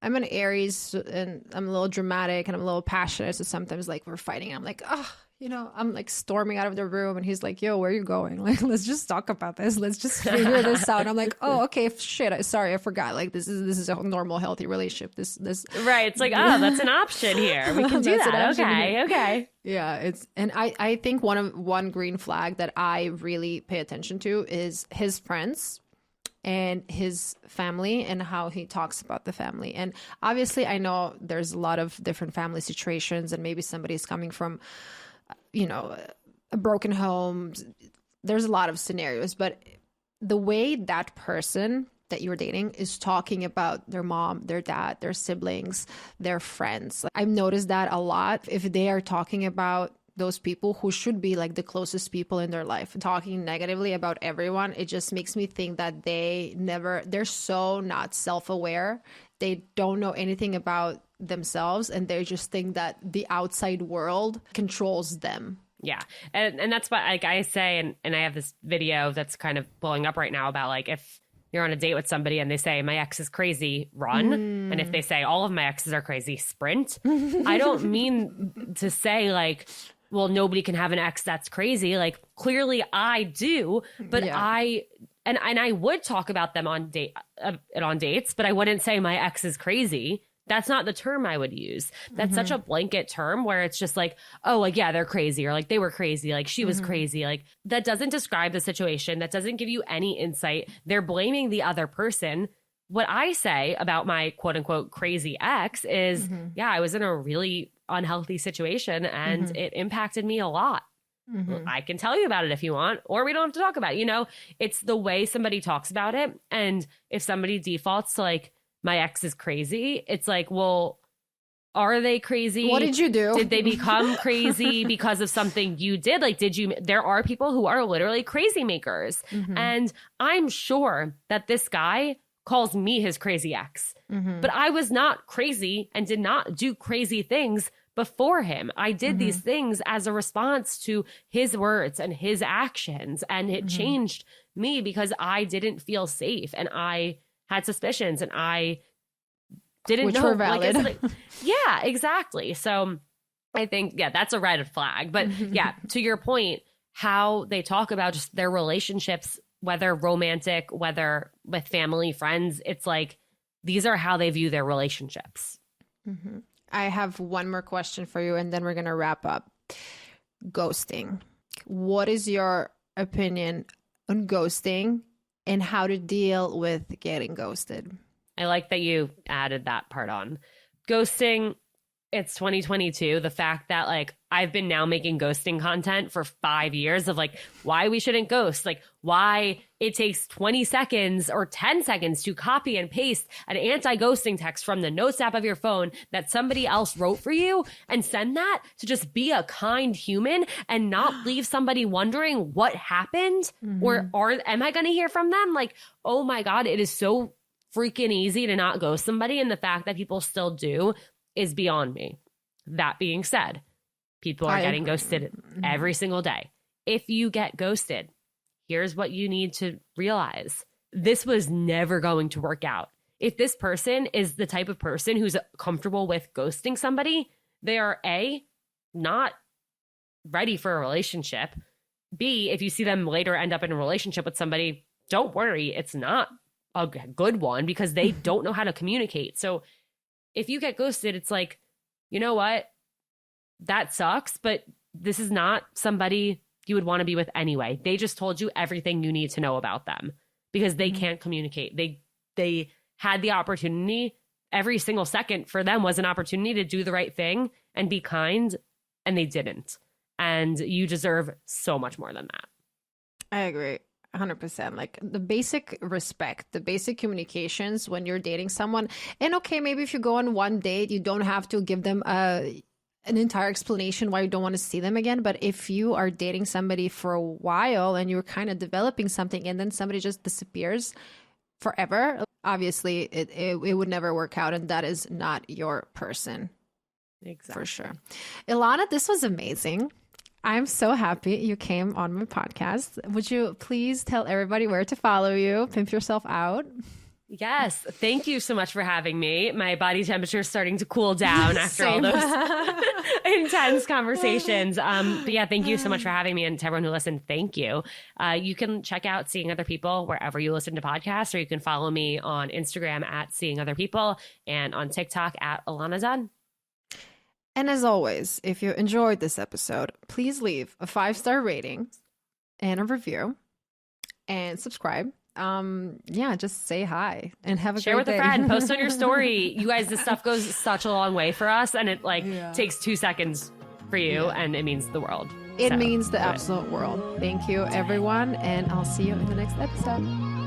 an Aries and I'm a little dramatic and I'm a little passionate. So sometimes like we're fighting. I'm like, I'm like storming out of the room and he's like, yo, where are you going? Like, let's just talk about this. Let's just figure this out. I'm like, oh, okay, shit. Sorry, I forgot. Like this is a normal, healthy relationship. This right. It's like, oh, that's an option here. We can do that. Okay. Yeah. I think one green flag that I really pay attention to is his friends and his family and how he talks about the family. And obviously I know there's a lot of different family situations and maybe somebody's coming from, a broken home. There's a lot of scenarios, but the way that person that you're dating is talking about their mom, their dad, their siblings, their friends. I've noticed that a lot. If they are talking about those people who should be like the closest people in their life, talking negatively about everyone, it just makes me think that they're so not self-aware. They don't know anything about themselves and they just think that the outside world controls them. Yeah. And that's what like I say, and I have this video that's kind of blowing up right now about like if you're on a date with somebody and they say my ex is crazy, run. And if they say all of my exes are crazy, sprint. I don't mean to say like, well, nobody can have an ex that's crazy. Like clearly I do, but yeah. I would talk about them on dates, but I wouldn't say my ex is crazy. That's not the term I would use. That's such a blanket term where it's just like, oh, like, yeah, they're crazy, or like they were crazy, like she was crazy. Like that doesn't describe the situation. That doesn't give you any insight. They're blaming the other person. What I say about my quote unquote crazy ex is, yeah, I was in a really unhealthy situation and it impacted me a lot. I can tell you about it if you want, or we don't have to talk about it. It's the way somebody talks about it. And if somebody defaults to like, my ex is crazy, it's like, well, are they crazy? What did you do? Did they become crazy because of something you did? Like, there are people who are literally crazy makers. And I'm sure that this guy calls me his crazy ex, but I was not crazy and did not do crazy things before him. I did these things as a response to his words and his actions. And it changed me because I didn't feel safe and I had suspicions and I didn't know. Were valid. Yeah, exactly. So I think, yeah, that's a red flag. But yeah, to your point, how they talk about just their relationships, whether romantic, whether with family, friends, it's like, these are how they view their relationships. I have one more question for you and then we're going to wrap up. Ghosting. what is your opinion on ghosting and how to deal with getting ghosted? I like that you added that part on. Ghosting, it's 2022. The fact that like I've been now making ghosting content for 5 years of like why we shouldn't ghost, like why it takes 20 seconds or 10 seconds to copy and paste an anti-ghosting text from the notes app of your phone that somebody else wrote for you and send that to just be a kind human and not leave somebody wondering what happened or am I going to hear from them? Like, oh my God, it is so freaking easy to not ghost somebody. And the fact that people still do is beyond me. That being said, people are getting ghosted every single day. If you get ghosted, here's what you need to realize. This was never going to work out. If this person is the type of person who's comfortable with ghosting somebody, they are A, not ready for a relationship. B, if you see them later end up in a relationship with somebody, don't worry, it's not a good one because they don't know how to communicate. So if you get ghosted, it's like, you know what? That sucks, but this is not somebody you would want to be with anyway. They just told you everything you need to know about them because they can't communicate. They had the opportunity. Every single second for them was an opportunity to do the right thing and be kind, and they didn't. And you deserve so much more than that. I agree. 100%. Like the basic respect, the basic communications when you're dating someone. And okay, maybe if you go on one date, you don't have to give them an entire explanation why you don't want to see them again. But if you are dating somebody for a while and you're kind of developing something and then somebody just disappears forever, obviously it would never work out. And that is not your person. Exactly. For sure. Ilana, this was amazing. I'm so happy you came on my podcast. Would you please tell everybody where to follow you, pimp yourself out? Yes. Thank you so much for having me. My body temperature is starting to cool down after all those intense conversations. But yeah, thank you so much for having me. And to everyone who listened, thank you. You can check out Seeing Other People wherever you listen to podcasts, or you can follow me on Instagram at Seeing Other People and on TikTok at Ilana Dunn. And as always, if you enjoyed this episode, please leave a 5-star rating and a review and subscribe. Just say hi and have a share great with day. a friend, post on your story. You guys, this stuff goes such a long way for us, and it takes 2 seconds for you, and it means the world. It means the absolute world. Thank you, everyone, and I'll see you in the next episode.